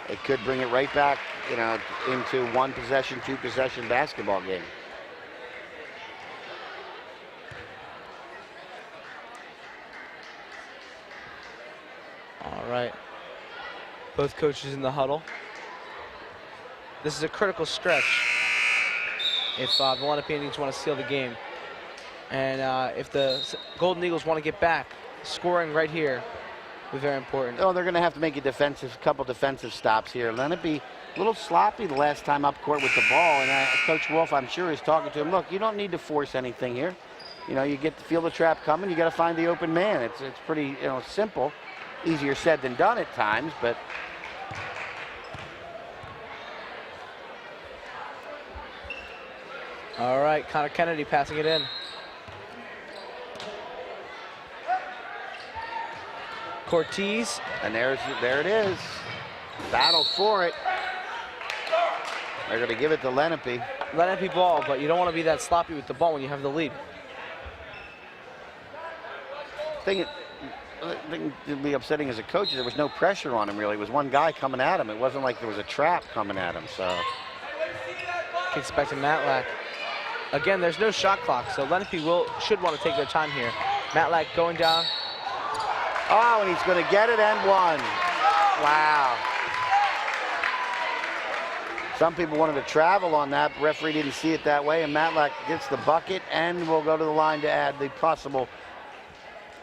It could bring it right back, into 1 possession, 2 possession basketball game. All right. Both coaches in the huddle. This is a critical stretch if the Lenape Indians want to seal the game. And if the Golden Eagles want to get back, scoring right here will be very important. Oh, they're going to have to make a couple defensive stops here. Lenape, a little sloppy the last time up court with the ball. And Coach Wolf, I'm sure, is talking to him. Look, you don't need to force anything here. You get to feel the trap coming. You got to find the open man. It's pretty simple. Easier said than done at times, but all right, Connor Kennedy passing it in. Cortez. And there it is. Battle for it. They're going to give it to Lenape. Lenape ball, but you don't want to be that sloppy with the ball when you have the lead. Thing that'd be upsetting as a coach, there was no pressure on him really. It was one guy coming at him. It wasn't like there was a trap coming at him. So kicks back to Matlack. Again, there's no shot clock, so Lenape should want to take their time here. Matlack going down. Oh, and he's going to get it and one. Wow. Some people wanted to travel on that. The referee didn't see it that way, and Matlack gets the bucket and will go to the line to add the possible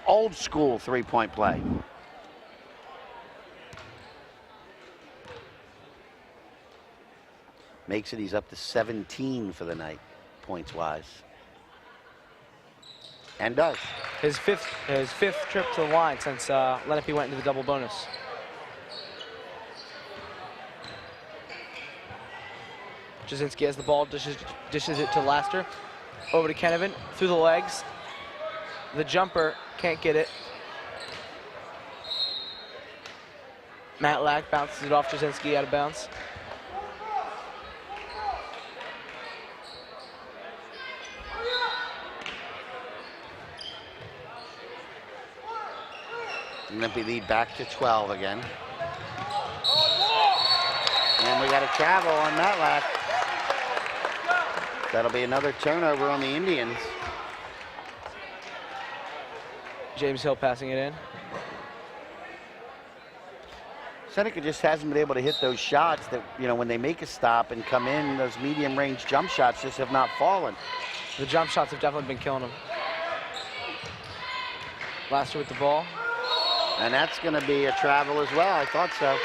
old school 3-point play. Makes it, he's up to 17 for the night, points-wise. And does. His fifth trip to the line since Lenape went into the double bonus. Jasinski has the ball, dishes it to Laster. Over to Kennevan, through the legs. The jumper, can't get it. Matlack bounces it off Jasinski out of bounds. Lenape lead back to 12 again. And we got a travel on Matlack. That'll be another turnover on the Indians. James Hill passing it in. Seneca just hasn't been able to hit those shots that, when they make a stop and come in, those medium range jump shots just have not fallen. The jump shots have definitely been killing them. Laster with the ball. And that's going to be a travel as well. I thought so.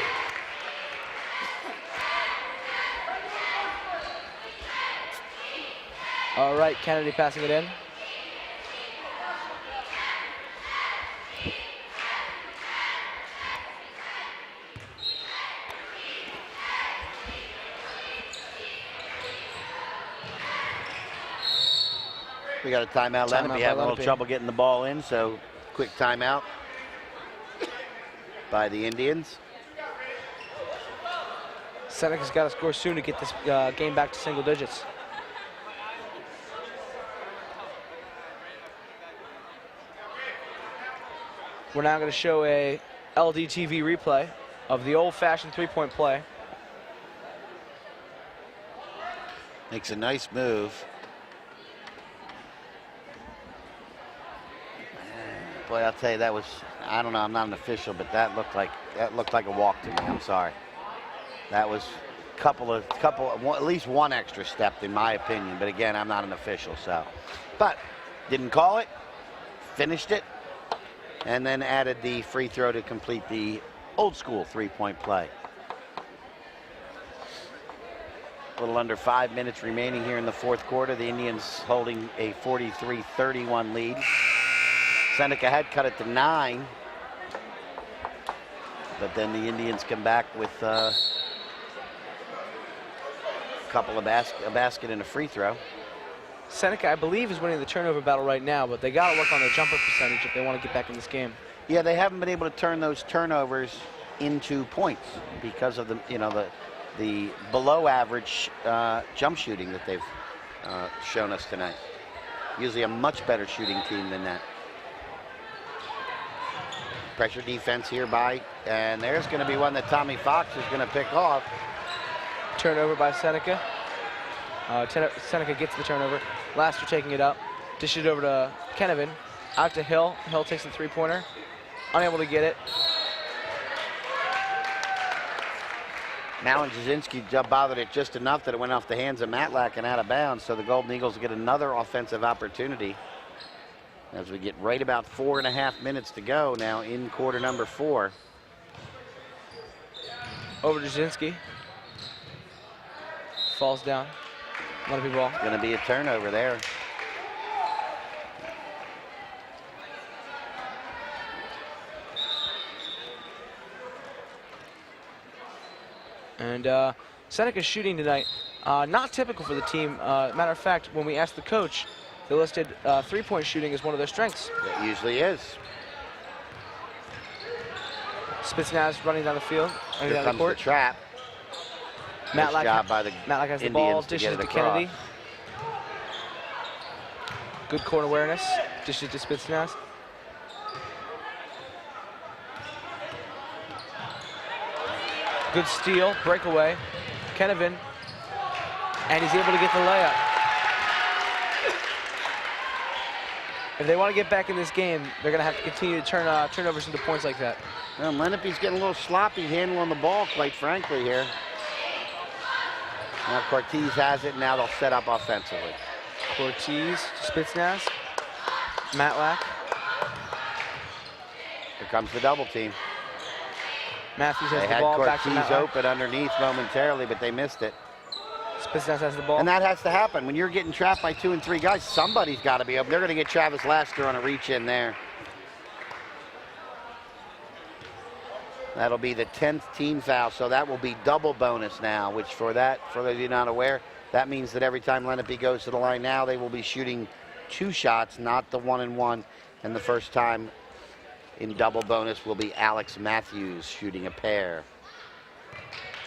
All right, Kennedy passing it in. We got a timeout. Lenape having a little trouble getting the ball in, so quick timeout by the Indians. Seneca's got to score soon to get this game back to single digits. We're now going to show a LDTV replay of the old-fashioned 3-point play. Makes a nice move. Boy, I'll tell you, that was, I don't know, I'm not an official, but that looked like a walk to me. I'm sorry. That was at least one extra step in my opinion, but again, I'm not an official, so. But didn't call it, finished it, and then added the free throw to complete the old school 3-point play. A little under 5 minutes remaining here in the 4th quarter. The Indians holding a 43-31 lead. Seneca had cut it to 9, but then the Indians come back with a basket and a free throw. Seneca, I believe, is winning the turnover battle right now, but they got to work on their jumper percentage if they want to get back in this game. Yeah, they haven't been able to turn those turnovers into points because of the below average jump shooting that they've shown us tonight. Usually a much better shooting team than that. Pressure defense here and there's going to be one that Tommy Fox is going to pick off. Turnover by Seneca. Seneca gets the turnover. Laster taking it up. Dish it over to Kenevin. Out to Hill. Hill takes the three-pointer. Unable to get it. Now and Jasinski bothered it just enough that it went off the hands of Matlack and out of bounds, so the Golden Eagles get another offensive opportunity as we get right about 4.5 minutes to go now in quarter number 4. Over to Jasinski. Falls down. Lenape ball. Going to be a turnover there. And Seneca's shooting tonight, not typical for the team. Matter of fact, when we asked the coach, they listed three-point shooting as one of their strengths. It usually is. Spitznaz running down the field, running Here down comes the court. the trap. Nice job by the Matlack has the Indians ball, to dishes get it to across. Kennedy. Good court awareness, dishes to Spitznaz. Good steal, breakaway. Kenevin, and he's able to get the layup. If they want to get back in this game, they're going to have to continue to turn turnovers into points like that. Well, Lenape's getting a little sloppy handling the ball, quite frankly, here. Now Cortez has it, and now they'll set up offensively. Cortez, Spitznaz, Matlack. Here comes the double team. Matthews has They the had ball, back to Cortez Matlack. open underneath momentarily, but they missed it. Spitznaz has the ball. And that has to happen. When you're getting trapped by 2 and 3 guys, somebody's got to be open. They're going to get Travis Laster on a reach in there. That'll be the 10th team foul, so that will be double bonus now, which for those of you not aware, that means that every time Lenape goes to the line now, they will be shooting 2 shots, not the 1-and-1. And the first time in double bonus will be Alex Matthews shooting a pair.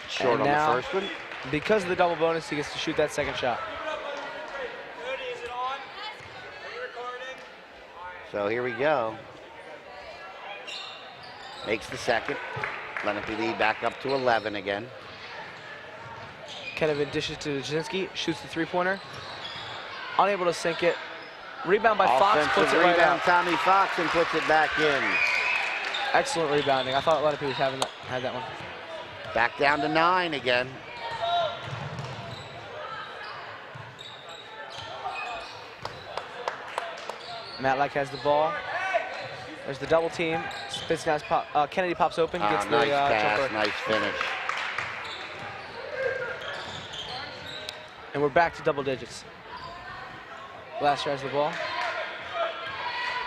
Short on the first one. Because of the double bonus, he gets to shoot that second shot. So here we go. Makes the second. Lenape lead back up to 11 again. Kenevin dishes to Jasinski, shoots the three-pointer. Unable to sink it. Rebound by Fox, Offensive puts it right rebound, out. Tommy Fox, and puts it back in. Excellent rebounding. I thought Lenape was had that one. Back down to 9 again. Matlack has the ball. There's the double team. Spitznaz Kennedy pops open, gets the Nice pass, jumper. nice finish. And we're back to double digits. Laster has the ball.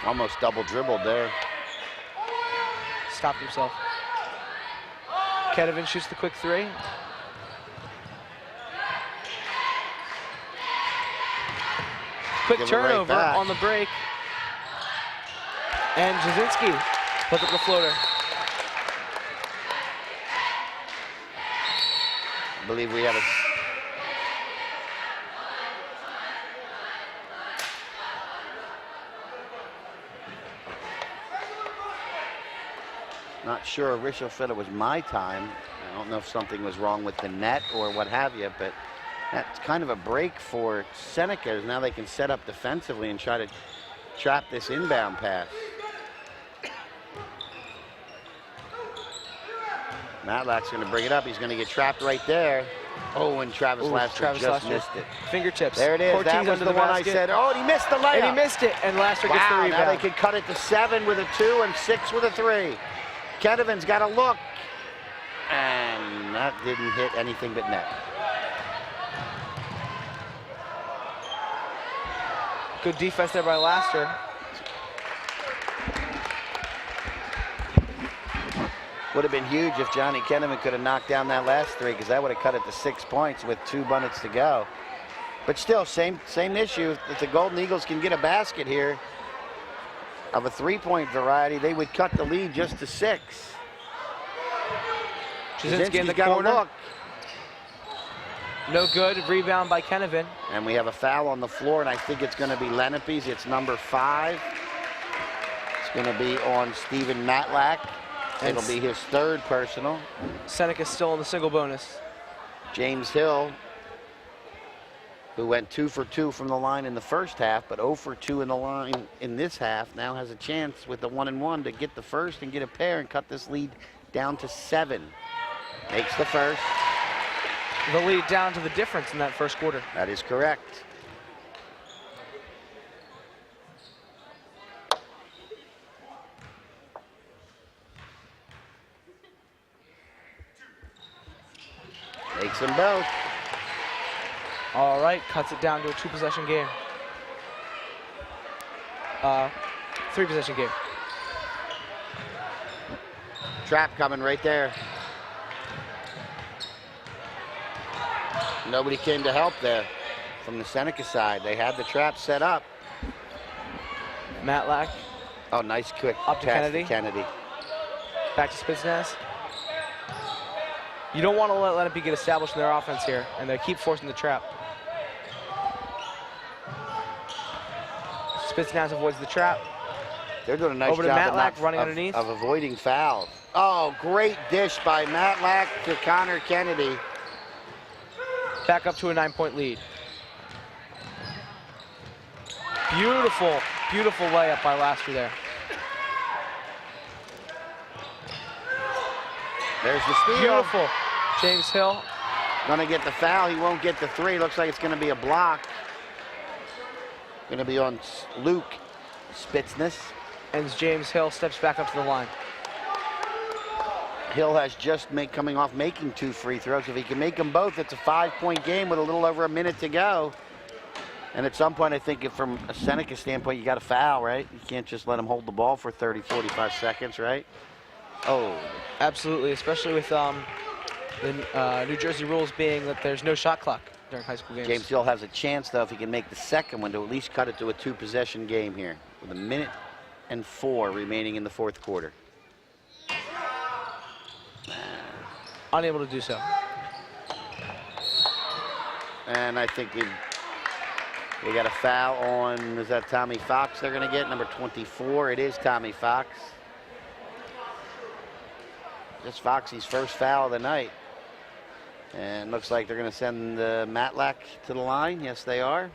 Almost double dribbled there. Stopped himself. Kenevin shoots the quick three. Quick Give it right turnover back. on the break. And Jasinski puts up the floater. I believe we have a... Not sure. Richard said it was my time. I don't know if something was wrong with the net or what have you, but that's kind of a break for Seneca. Now they can set up defensively and try to trap this inbound pass. Matlack's going to bring it up. He's going to get trapped right there. Oh, and Travis Laster just missed it. Fingertips. There it is. Cortez That was under the one I basket. said. Oh, and he missed the layup. And he missed it, and Laster gets the Wow, rebound. now they could cut it to 7 with a 2 and 6 with a 3. Kenevin's got a look. And that didn't hit anything but net. Good defense there by Laster. Would have been huge if Johnny Kenevin could have knocked down that last 3, because that would have cut it to 6 points with 2 minutes to go. But still, same issue. If the Golden Eagles can get a basket here of a 3-point variety, they would cut the lead just to 6. Jasinski in the got corner. a look. No good. Rebound by Kennevan. And we have a foul on the floor, and I think it's going to be Lenape's. It's number 5. It's going to be on Stephen Matlack. And It'll be his 3rd personal. Seneca's still in the single bonus. James Hill, who went 2 for 2 from the line in the first half, but 0 for 2 in the line in this half, now has a chance with the 1-and-1 to get the first and get a pair and cut this lead down to 7. Makes the first. The lead down to the difference in that first quarter. That is correct. Makes them both. All right, cuts it down to a 2-possession game. 3-possession game. Trap coming right there. Nobody came to help there from the Seneca side. They had the trap set up. Matlack Oh, nice quick Up to pass Kennedy. to Kennedy. back to Spitznaz. You don't want to let Lenape get established in their offense here, and they keep forcing the trap. Spitznaz avoids the trap. They're doing a nice Over to job Matlack, running of underneath. of avoiding fouls. Oh, great dish by Matlack to Connor Kennedy. Back up to a 9-point lead. Beautiful, beautiful layup by Laster there. There's the steal. Beautiful. James Hill. Gonna get the foul. He won't get the 3. Looks like it's gonna be a block. Gonna be on Luke Spitznaz. And James Hill steps back up to the line. Hill has just coming off making 2 free throws. If he can make them both, it's a 5-point game with a little over a minute to go. And at some point, I think from a Seneca standpoint, you got to foul, right? You can't just let him hold the ball for 30, 45 seconds, right? Oh, Absolutely, especially with the New Jersey rules being that there's no shot clock during high school games. James Hill has a chance, though, if he can make the second one, to at least cut it to a 2-possession game here with 1:04 remaining in the 4th quarter. Unable to do so. And I think we got a foul on, is that Tommy Fox they're going to get? Number 24, it is Tommy Fox. Just Foxy's first foul of the night. And looks like they're going to send Matlack to the line. Yes, they are.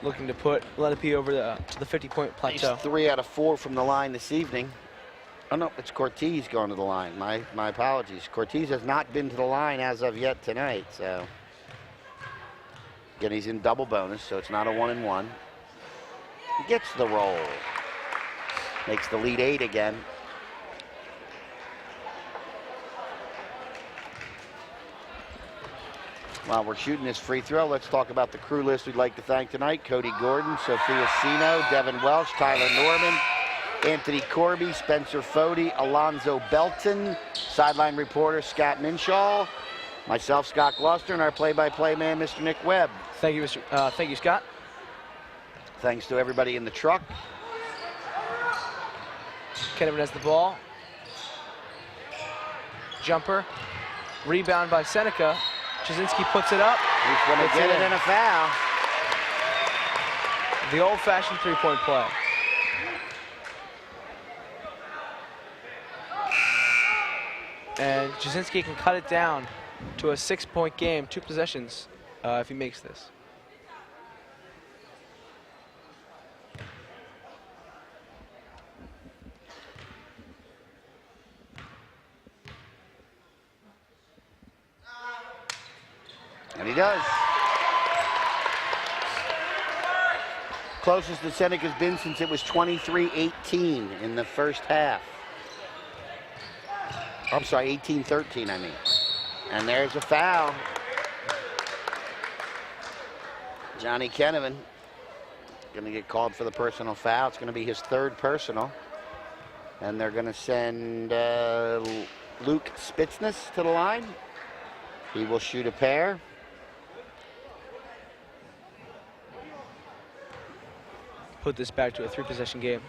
Looking to put Lenape over to the 50-point He's plateau. 3 out of 4 from the line this evening. Oh, no, it's Cortez going to the line. My apologies. Cortez has not been to the line as of yet tonight, so. Again, he's in double bonus, so it's not a 1-and-1. He gets the roll. Makes the lead 8 again. While we're shooting this free throw, let's talk about the crew list we'd like to thank tonight. Cody Gordon, Sophia Sino, Devin Welsh, Tyler Norman, Anthony Corby, Spencer Fody, Alonzo Belton, sideline reporter Scott Minshaw, myself, Scott Gloucester, and our play-by-play man, Mr. Nick Webb. Thank you, thank you, Scott. Thanks to everybody in the truck. Kennevan has the ball. Jumper. Rebound by Seneca. Jasinski puts it up. He's going to It's get it in. in a foul. The old-fashioned 3-point play. And Jasinski can cut it down to a 6-point game, 2 possessions, if he makes this. And he does. Closest that Seneca's been since it was 23-18 in the first half. I'm sorry, 18-13, I mean. And there's a foul. Johnny Kennevan going to get called for the personal foul. It's going to be his 3rd personal. And they're going to send Luke Spitznaz to the line. He will shoot a pair. Put this back to a 3-possession game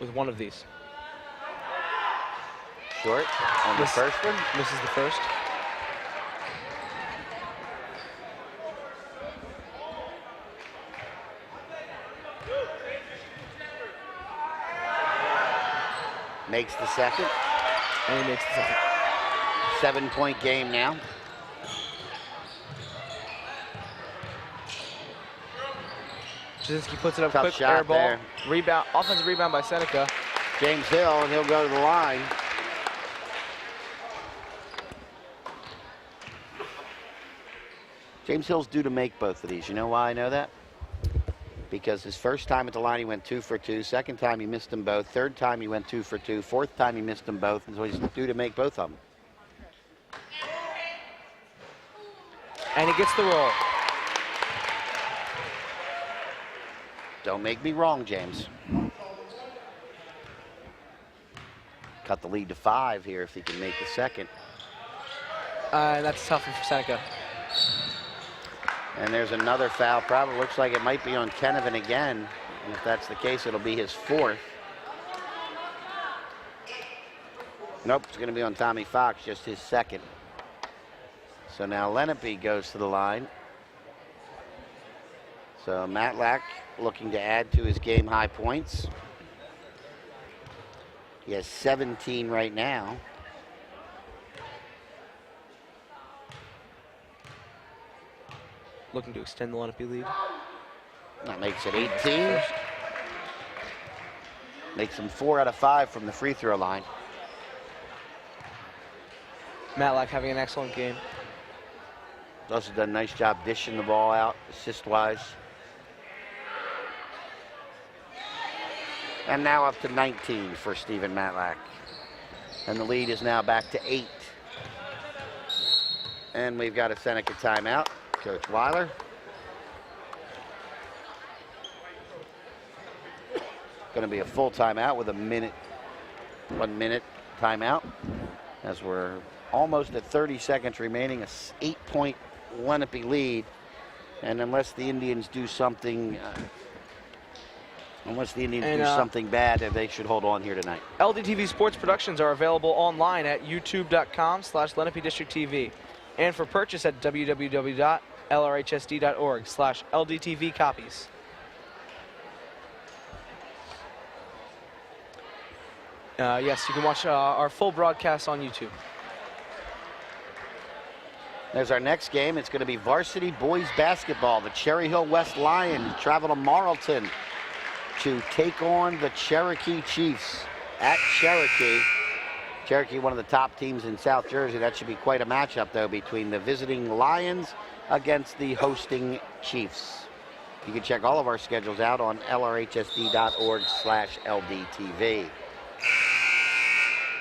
with one of these. short on the first one. Misses the first. Makes the second. And he makes the second. 7-point game now. Jasinski puts it up Tough quick, shot air ball. there. Rebound, offensive rebound by Seneca. James Hill, and he'll go to the line. James Hill's due to make both of these. You know why I know that? Because his first time at the line, he went 2 for 2. Second time, he missed them both. Third time, he went 2 for 2. Fourth time, he missed them both. And so he's due to make both of them. And he gets the roll. Don't make me wrong, James. Cut the lead to 5 here if he can make the second. That's tough for Seneca. And there's another foul. Probably looks like it might be on Kennevan again. And if that's the case, it'll be his 4th. Nope, it's going to be on Tommy Fox, just his 2nd. So now Lenape goes to the line. So Matlack looking to add to his game high points. He has 17 right now. Looking to extend the Lenape lead. That makes it 18. Makes him 4 out of 5 from the free throw line. Matlack having an excellent game. Also done a nice job dishing the ball out, assist-wise. And now up to 19 for Stephen Matlack. And the lead is now back to 8. And we've got a Seneca timeout. Coach Weiler. Going to be a full timeout with a 1 minute timeout, as we're almost at 30 seconds remaining, a 8-point Lenape lead. And unless the Indians do something, something bad, they should hold on here tonight. LDTV Sports Productions are available online at youtube.com/Lenape District TV, and for purchase at www.lrhsd.org/LDTV copies. Yes, you can watch our full broadcast on YouTube. There's our next game. It's going to be varsity boys basketball. The Cherry Hill West Lions travel to Marlton to take on the Cherokee Chiefs at Cherokee. Cherokee, one of the top teams in South Jersey. That should be quite a matchup, though, between the visiting Lions against the hosting Chiefs. You can check all of our schedules out on lrhsd.org/LDTV.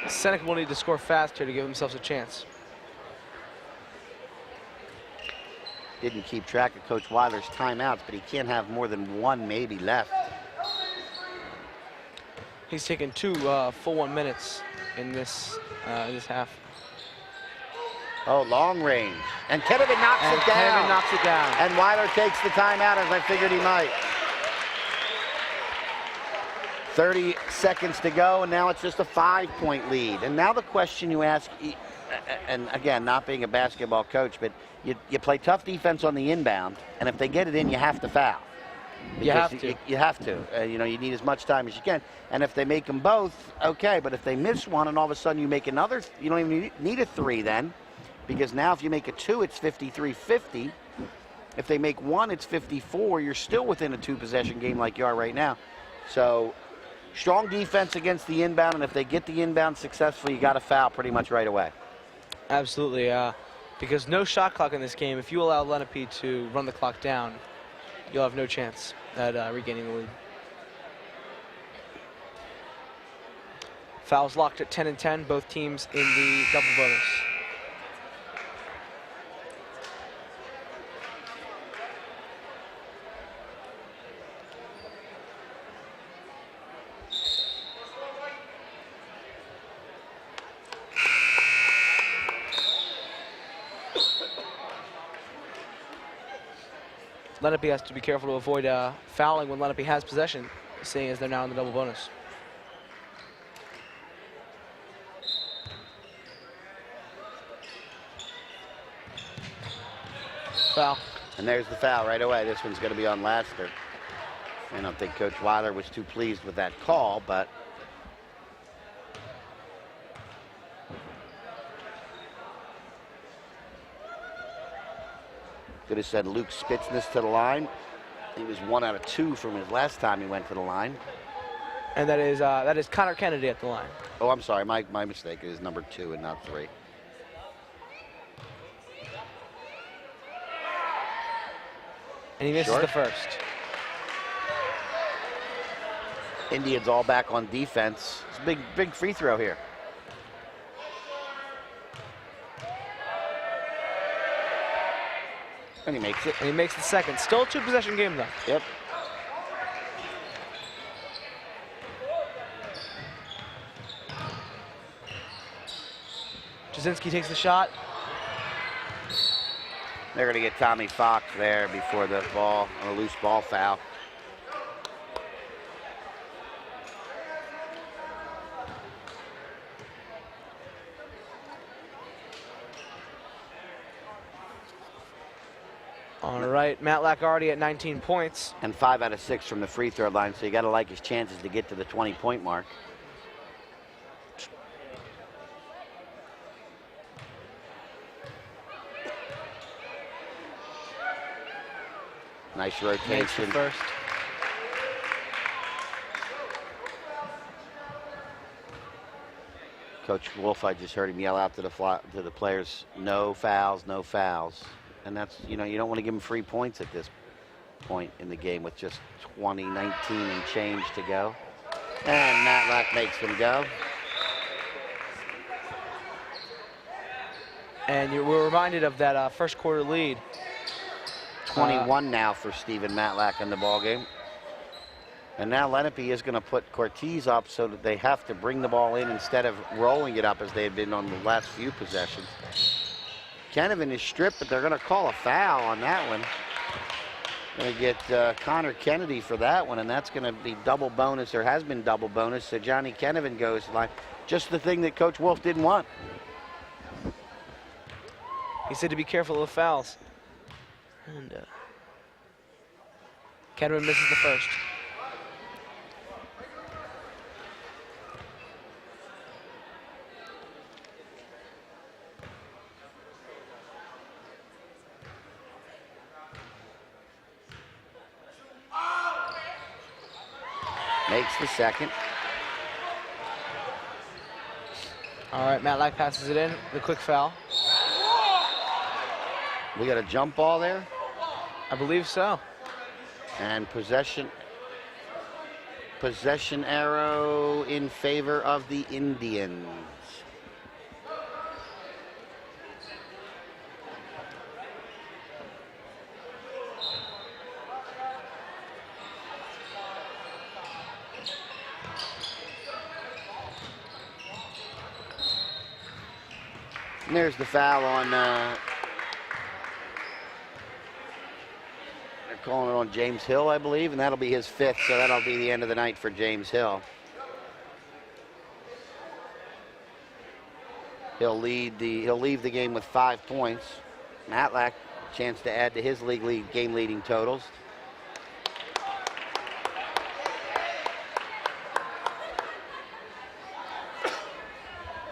Seneca will need to score fast here to give themselves a chance. Didn't keep track of Coach Weiler's timeouts, but he can't have more than 1 maybe left. He's taken 2 full 1 minutes in this half. Oh, long range. And Kennevan knocks it down. Kennevan knocks it down. And Weiler takes the timeout, as I figured he might. 30 seconds to go, and now it's just a 5-point lead. And now the question you ask, and again, not being a basketball coach, but you play tough defense on the inbound, and if they get it in, you have to foul. You have to. You have to. You know, you need as much time as you can. And if they make them both, okay. But if they miss one and all of a sudden you make another, you don't even need a 3 then. Because now if you make a 2, it's 53-50. If they make 1, it's 54. You're still within a 2-possession game like you are right now. So strong defense against the inbound. And if they get the inbound successfully, you got to foul pretty much right away. Absolutely. Because no shot clock in this game. If you allow Lenape to run the clock down, you'll have no chance at regaining the lead. Fouls locked at 10 and 10, both teams in the double bonus. Lenape has to be careful to avoid fouling when Lenape has possession, seeing as they're now in the double bonus. Foul. And there's the foul right away. This one's going to be on Laster. I don't think Coach Weiler was too pleased with that call, but could have sent Luke Spitsness to the line. He was 1 out of 2 from his last time he went to the line. And that is Connor Kennedy at the line. Oh, I'm sorry. My mistake. It is number 2 and not 3. And he misses Short. the first. Indians all back on defense. It's a big free throw here. And he makes it. And he makes the second. Still a 2-possession game, though. Yep. Jasinski takes the shot. They're going to get Tommy Fox there before the ball, a loose ball foul. All right, Matlack already at 19 points. And 5 out of 6 from the free throw line, so you got to like his chances to get to the 20-point mark. Nice Makes the rotation. first. Coach Wolf, I just heard him yell out to the players, no fouls, no fouls. And that's, you know, you don't want to give them free points at this point in the game with just 20-19 and change to go. And Matlack makes them go. And we're reminded of that first quarter lead. 21 now for Stephen Matlack in the ballgame. And now Lenape is going to put Cortez up so that they have to bring the ball in instead of rolling it up as they had been on the last few possessions. Kenovan is stripped, but they're going to call a foul on that one. Going to get Connor Kennedy for that one, and that's going to be double bonus, or has been double bonus, so Johnny Kenovan goes to the line. Just the thing that Coach Wolf didn't want. He said to be careful of the fouls. And Kenovan misses the first. Makes the second. All right, Matlack passes it in. The quick foul. We got a jump ball there. I believe so. And possession arrow in favor of the Indians. And there's the foul on, they're calling it on James Hill, I believe, and that'll be his 5th, so that'll be the end of the night for James Hill. He'll leave the game with 5 points. Matlack, chance to add to his game-leading totals.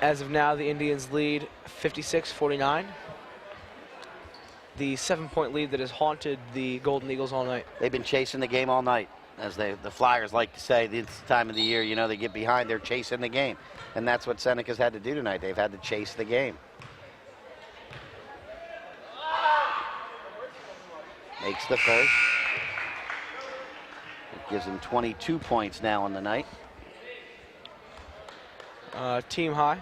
As of now, the Indians lead 56-49. The 7-point lead that has haunted the Golden Eagles all night. They've been chasing the game all night. As the Flyers like to say, it's the time of the year, you know, they get behind, they're chasing the game. And that's what Seneca's had to do tonight. They've had to chase the game. Makes the first. It gives him 22 points now on the night. Team high.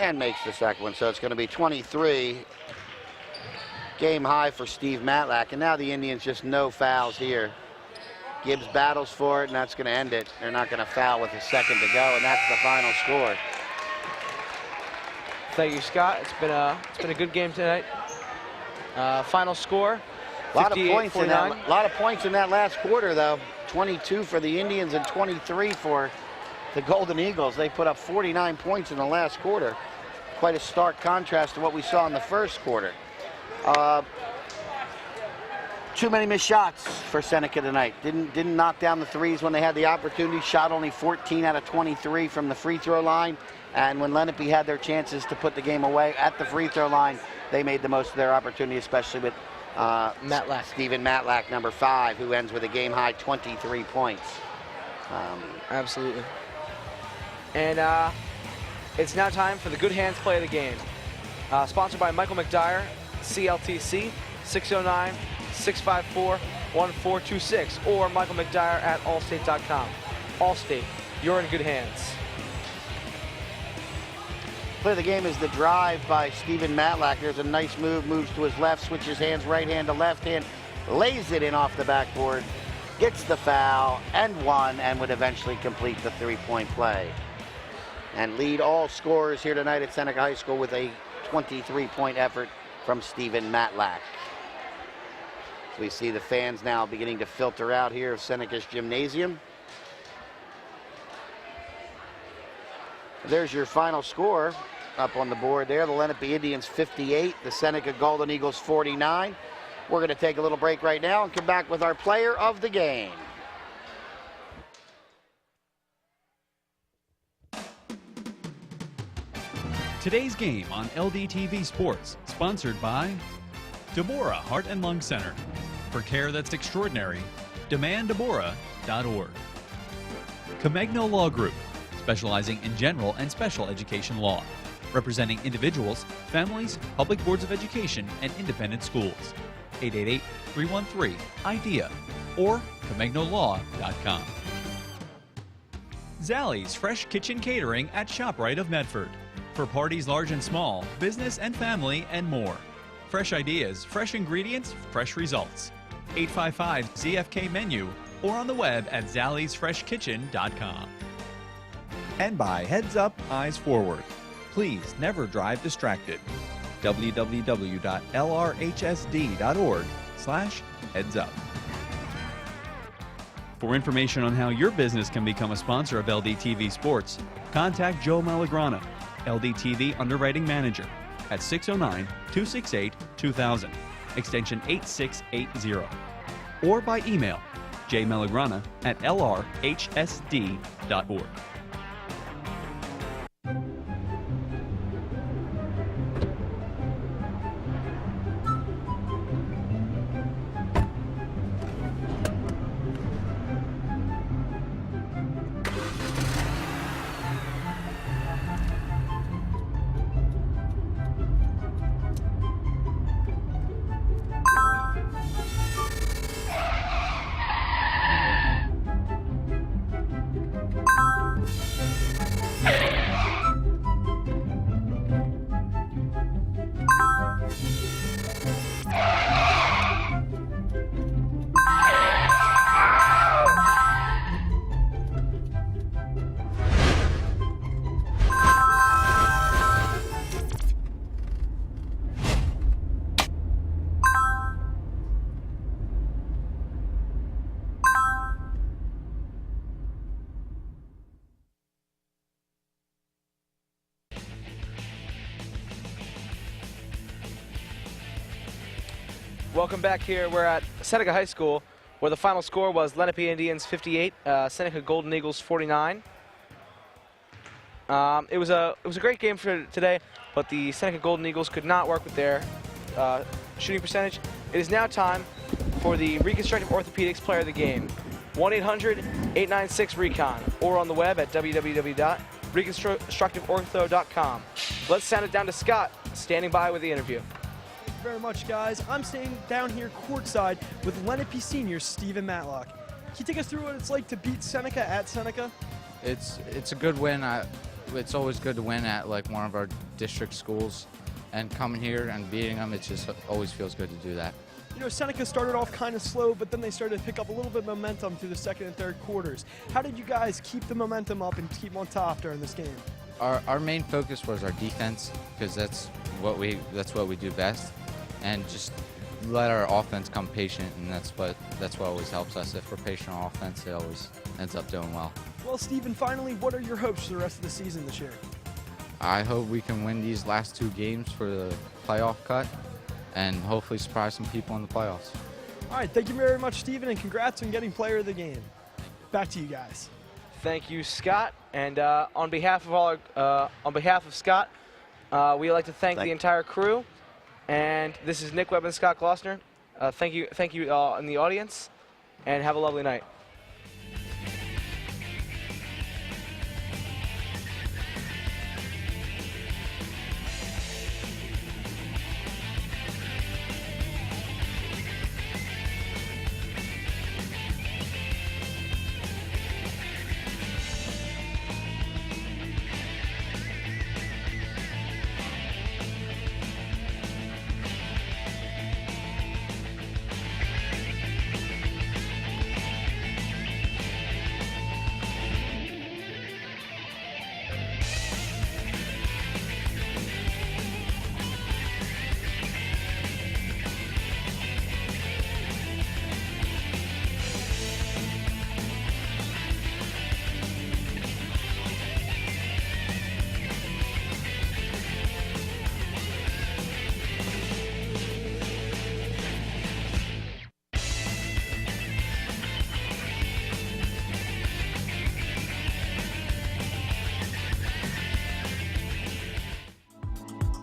And makes the second one, so it's going to be 23. Game high for Steve Matlack, and now the Indians just no fouls here. Gibbs battles for it, and that's going to end it. They're not going to foul with a second to go, and that's the final score. Thank you, Scott. It's been a good game tonight. Final score. A lot of points in that last quarter, though. 22 for the Indians and 23 for the Golden Eagles. They put up 49 points in the last quarter. Quite a stark contrast to what we saw in the first quarter. Too many missed shots for Seneca tonight. Didn't knock down the threes when they had the opportunity. Shot only 14 out of 23 from the free throw line. And when Lenape had their chances to put the game away at the free throw line, they made the most of their opportunity, especially with Stephen Matlack, number 5, who ends with a game-high 23 points. Absolutely. And it's now time for the Good Hands play of the game. Sponsored by Michael McDyer, CLTC, 609-654-1426, or Michael McDyer at allstate.com. Allstate, you're in good hands. Play of the game is the drive by Stephen Matlack. There's a nice move, moves to his left, switches hands right hand to left hand, lays it in off the backboard, gets the foul and one, and would eventually complete the three-point play. And lead all scorers here tonight at Seneca High School with a 23-point effort from Stephen Matlack. So we see the fans now beginning to filter out here of Seneca's gymnasium. There's your final score up on the board there. The Lenape Indians 58, the Seneca Golden Eagles 49. We're going to take a little break right now and come back with our player of the game. Today's game on LDTV Sports, sponsored by Deborah Heart and Lung Center. For care that's extraordinary, demanddeborah.org. Comegno Law Group, specializing in general and special education law, representing individuals, families, public boards of education, and independent schools. 888-313-IDEA or ComegnoLaw.com. Zallie's Fresh Kitchen Catering at ShopRite of Medford. For parties large and small, business and family, and more. Fresh ideas, fresh ingredients, fresh results. 855-ZFK-MENU or on the web at zalliesfreshkitchen.com. And by Heads Up, Eyes Forward. Please never drive distracted. www.lrhsd.org/headsup. For information on how your business can become a sponsor of LDTV Sports, contact Joe Malagrana, LDTV Underwriting Manager, at 609-268-2000, extension 8680, or by email jmalagrana@lrhsd.org. Welcome back here. We're at Seneca High School, where the final score was Lenape Indians 58, Seneca Golden Eagles 49. It was a great game for today, but the Seneca Golden Eagles could not work with their shooting percentage. It is now time for the Reconstructive Orthopedics Player of the Game. 1-800-896-RECON, or on the web at www.reconstructiveortho.com. Let's sound it down to Scott, standing by with the interview. Thank you very much, guys. I'm staying down here courtside with Lenape senior Stephen Matlack. Can you take us through what it's like to beat Seneca at Seneca? It's a good win. It's always good to win at like one of our district schools, and coming here and beating them, it just always feels good to do that. You know, Seneca started off kind of slow, but then they started to pick up a little bit of momentum through the second and third quarters. How did you guys keep the momentum up and keep on top during this game? Our main focus was our defense, because that's what we do best, and just let our offense come patient, and that's what that's what always helps us. If we're patient on offense, it always ends up doing well. Well, Stephen, finally, what are your hopes for the rest of the season this year? I hope we can win these last 2 games for the playoff cut and hopefully surprise some people in the playoffs. All right, thank you very much, Stephen, and congrats on getting player of the game. Back to you guys. Thank you, Scott. And on behalf of Scott, we'd like to thank the entire crew. And this is Nick Webb and Scott Glossner. Thank you in the audience, and have a lovely night.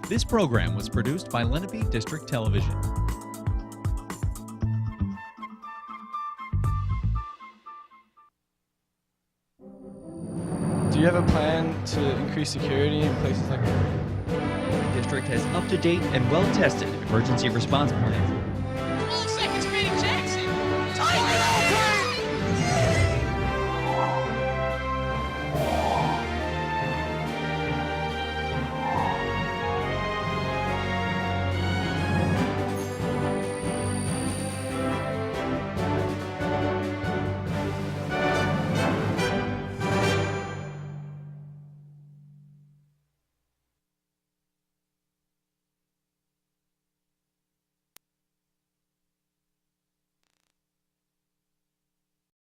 This program was produced by Lenape District Television. Do you have a plan to increase security in places like that? The district has up-to-date and well-tested emergency response plans